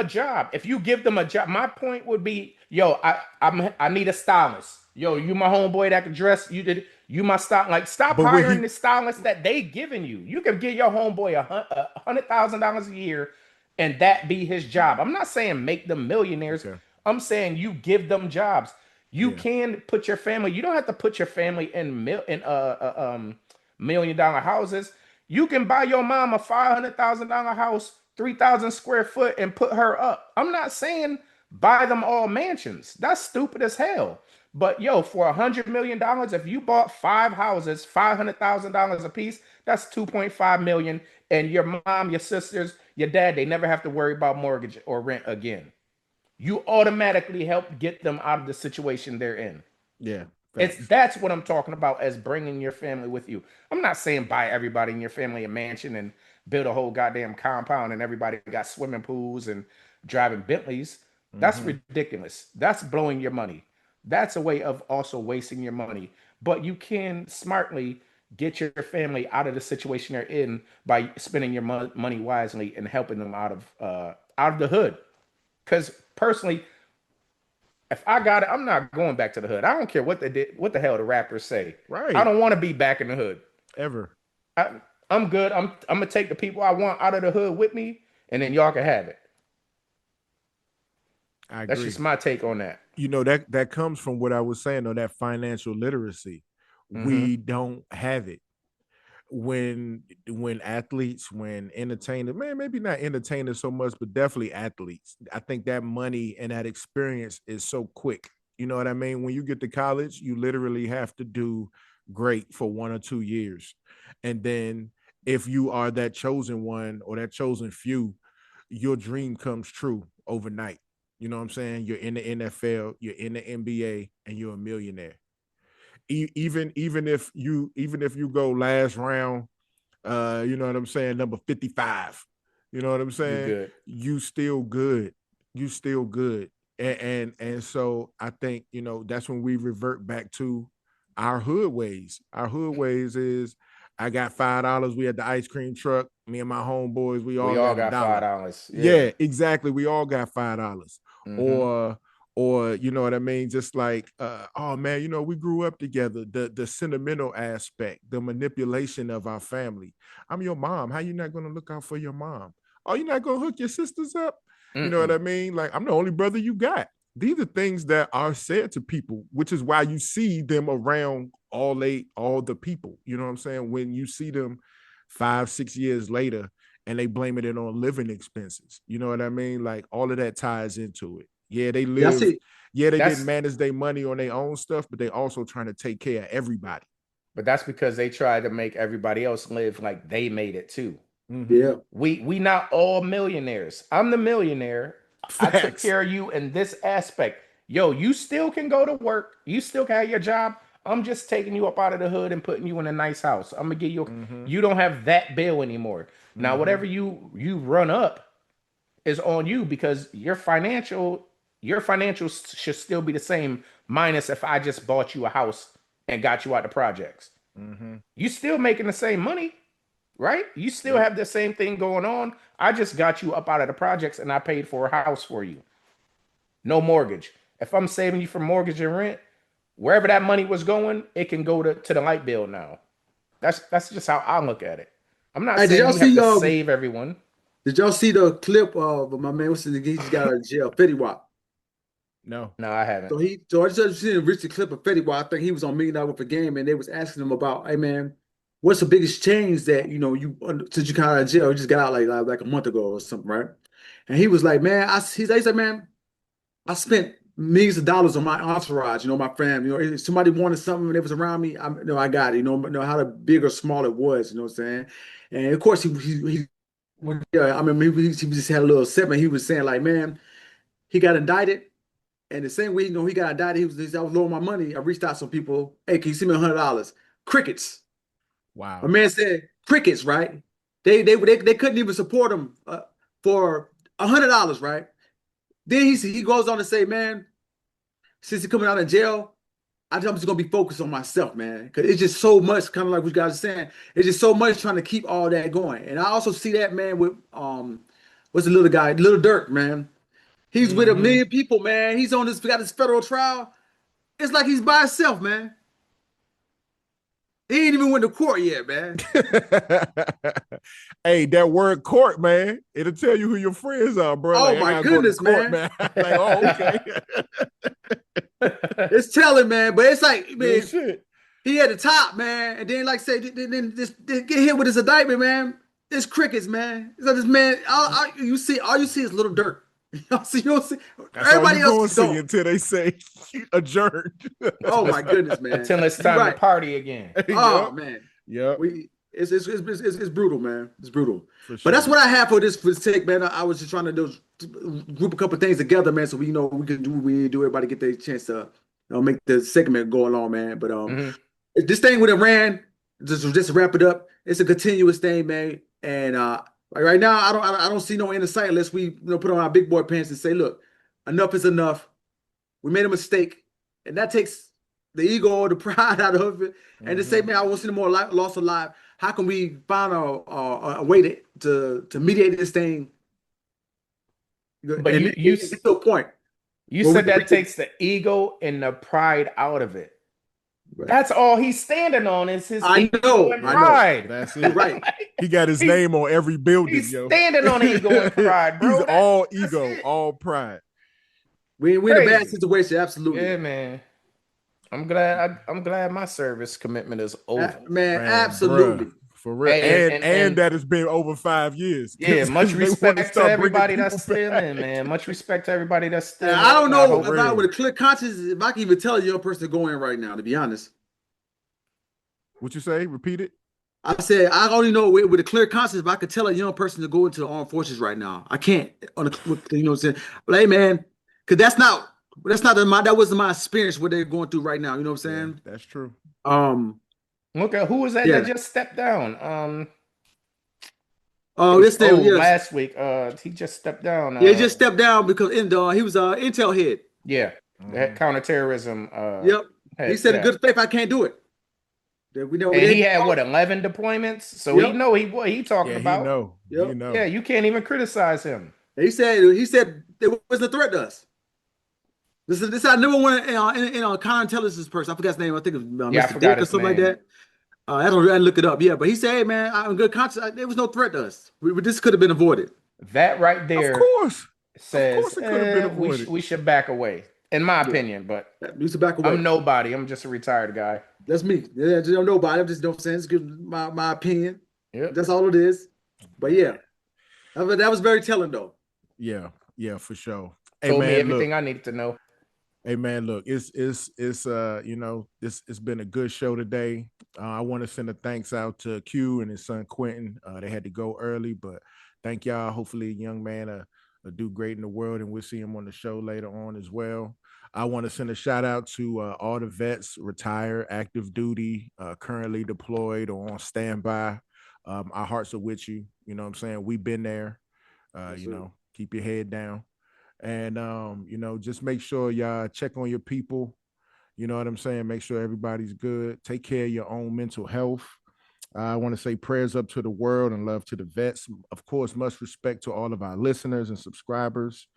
a it. job, my point would be, yo, I need a stylist. Yo, you my homeboy that can dress. You my style. Like, stop But when hiring he the stylist that they giving you. You can give your homeboy $100,000 a year, and that be his job. I'm not saying make them millionaires. Okay. I'm saying you give them jobs. You Yeah. can put your family. You don't have to put your family in $1 million houses. You can buy your mom a $500,000 house, 3,000 square foot, and put her up. I'm not saying buy them all mansions. That's stupid as hell. But yo, for $100 million, if you bought 5 houses, $500,000 a piece, that's 2.5 million. And your mom, your sisters, your dad, they never have to worry about mortgage or rent again. You automatically help get them out of the situation they're in. Yeah. Facts. That's what I'm talking about as bringing your family with you. I'm not saying buy everybody in your family a mansion and build a whole goddamn compound and everybody got swimming pools and driving Bentleys. That's Mm-hmm. ridiculous. That's blowing your money. That's a way of also wasting your money. But you can smartly get your family out of the situation they're in by spending your money wisely and helping them out of the hood. Because personally, if I got it, I'm not going back to the hood. I don't care what they did, what the hell the rappers say. I Right. don't want to be back in the hood. Ever. I, I'm good. I'm gonna take the people I want out of the hood with me, and then y'all can have it. I That's agree. just my take on that. That comes from what I was saying on that financial literacy. Mm-hmm. We don't have it. When athletes, when entertainers, man, maybe not entertainers so much, but definitely athletes. I think that money and that experience is so quick. You know what I mean? When you get to college, you literally have to do great for 1 or 2 years. And then if you are that chosen one or that chosen few, your dream comes true overnight. You know what I'm saying? You're in the NFL, you're in the NBA, and you're a millionaire. Even if you go last round, you know what I'm saying, number 55, you know what I'm You saying, good? you still good. And so I think, that's when we revert back to our hood ways is, I got $5, we had the ice cream truck, me and my homeboys, we all We all got a got five dollar. dollars. Yeah. Yeah, exactly. We all got $5. Mm-hmm. Or you know what I mean? Just like, oh man, we grew up together. The sentimental aspect, the manipulation of our family. I'm your mom. How you not gonna look out for your mom? Oh, you're not gonna hook your sisters up? You know what Mm-mm. I mean? Like, I'm the only brother you got. These are things that are said to people, which is why you see them around all the people. You know what I'm saying? When you see them 5, 6 years later, and they blame it on living expenses. You know what I mean? Like, all of that ties into it. Yeah, they Yeah, I live. see. Yeah, they didn't That's manage their money on their own stuff, but they also trying to take care of everybody. but that's because they try to make everybody else live like they made it too. Mm-hmm. Yeah. We not all millionaires. I'm the millionaire. I took Facts. care of you in this aspect. Yo, you still can go to work. You still can have your job. I'm just taking you up out of the hood and putting you in a nice house. I'm gonna give you. Mm-hmm. You don't have that bill anymore. Now, Mm-hmm. whatever you run up is on you because your financials should still be the same. Minus if I just bought you a house and got you out the projects, Mm-hmm. you still making the same money, right? You still Yep. have the same thing going on. I just got you up out of the projects and I paid for a house for you. No mortgage. If I'm saving you from mortgage and rent, wherever that money was going, it can go to the light bill now. That's just how I look at it. I'm not Hey, did saying y'all you have see to save everyone. did y'all see the clip of my man? What's his name? He just got out of jail, Fetty Wap. No. No, I haven't. So I just seen a recent clip of Fetty Wap. I think he was on Million Dollar with a Game, and they was asking him about, hey man, what's the biggest change that you since you got out of jail? You just got out like a month ago or something, right? And he was like, man, he said, man, I spent millions of dollars on my entourage, my family. If somebody wanted something and it was around me, I got it. How big or small it was. You know what I'm saying? And of course, yeah, I mean, he just had a little segment. He was saying like, man, he got indicted, and the same way, he got indicted, I was low on my money. I reached out to some people. Hey, can you send me $100? Crickets. My Wow. man said crickets, right? They couldn't even support him for $100, right? Then he goes on to say, man, since he's coming out of jail, I'm just gonna be focused on myself, man. Because it's just so much, kind of like what you guys are saying. It's just so much trying to keep all that going. And I also see that, man, with what's the little guy, Little Dirk, man. He's with a million people, man. He's on this, got this federal trial. It's like he's by himself, man. He ain't even went to court yet, man. Hey, that word court, man, it'll tell you who your friends are, bro. Oh Like, I my gotta go to goodness, court, man. Like, oh, okay. It's telling, man. But it's like, Real man, shit. he at the top, man. And then, like, say, then just get hit with his indictment, man. It's crickets, man. So this man, all you see is Little Dirk. You don't see, That's all everybody you else gonna is see gone. until they say adjourned. Oh my goodness, man. Until it's You're time to right. party again. Oh Yep. man, Yep. it's brutal, man. It's brutal. For But that's sure. what I have for this take, man. I was just trying to group a couple things together, man, so we we can do what we do. Everybody get their chance to make the segment go along, man. But this thing with Iran, just to wrap it up, it's a continuous thing, man. And like right now, I don't see no end in sight unless we put on our big boy pants and say, look, enough is enough. We made a mistake, and that takes the ego or the pride out of it. And to say, man, I want to see no more loss of life. How can we find a way to mediate this thing? But And you get to a point. you where we said can that reach takes the ego and the pride out of it. Right. That's all he's standing on is his ego and I know. pride. That's You're it. right. He got his name on every building, He's yo. standing on ego and pride, bro. He's all That's ego, it. all pride. We're in a bad Crazy. situation, absolutely. Yeah, man. I'm glad my service commitment is over. Man, Man, absolutely. bruh, for real. And that has been over 5 years. Yeah, much They want to respect to start bringing everybody people that's still back. in, man. Much respect to everybody that's still I don't in. I know hope if I real. with a clear conscience, if I can even tell a young person to go in right now, to be honest. What you say? Repeat it. I said I only know with a clear conscience if I could tell a young person to go into the armed forces right now. I can't you know what I'm saying? But hey, man, because that wasn't my experience what they're going through right now. You know what I'm Yeah, saying? that's true. Look at who was that Yeah. that just stepped down? Oh, this thing, yes. Last week. He just stepped down. Yeah, he just stepped down because he was Intel head. Yeah, that counterterrorism. Yep. Head, He said in yeah. good faith, I can't do it. We know And he had what 11 deployments, so he Yep. know what he talking Yeah, he about. know. Yep. He know. Yeah, you can't even criticize him. He said it wasn't a threat to us. This is I never want in a counterintelligence person. I forgot his name. I think it was Yeah, I Mr. forgot Dick or his something like name. that. I don't look it up. Yeah, but he said, "Hey man, I'm in good conscience. There was no threat to us. This could have been avoided." That right there Of course. says it could have been avoided. we should back away, in my opinion. But Needs to back away. I'm nobody. I'm just a retired guy. That's me. Yeah, just don't nobody. I'm just don't saying. It's good. My opinion. Yep. That's all it is. But yeah, that was very telling though. Yeah, for sure. Hey, Told me man, everything look. I needed to know. Hey man, look, it's it's been a good show today. I want to send a thanks out to Q and his son Quentin. They had to go early, but thank y'all. Hopefully, young man will do great in the world, and we'll see him on the show later on as well. I want to send a shout out to all the vets, retired, active duty, currently deployed or on standby. Our hearts are with you. You know what I'm saying? We've been there. Keep your head down. And just make sure y'all check on your people. You know what I'm saying? Make sure everybody's good. Take care of your own mental health. I want to say prayers up to the world and love to the vets. Of course, much respect to all of our listeners and subscribers.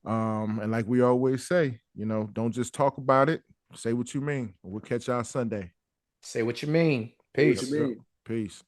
And like we always say, don't just talk about it. Say what you mean. We'll catch y'all Sunday. Say what you mean. What Peace. you mean? Peace.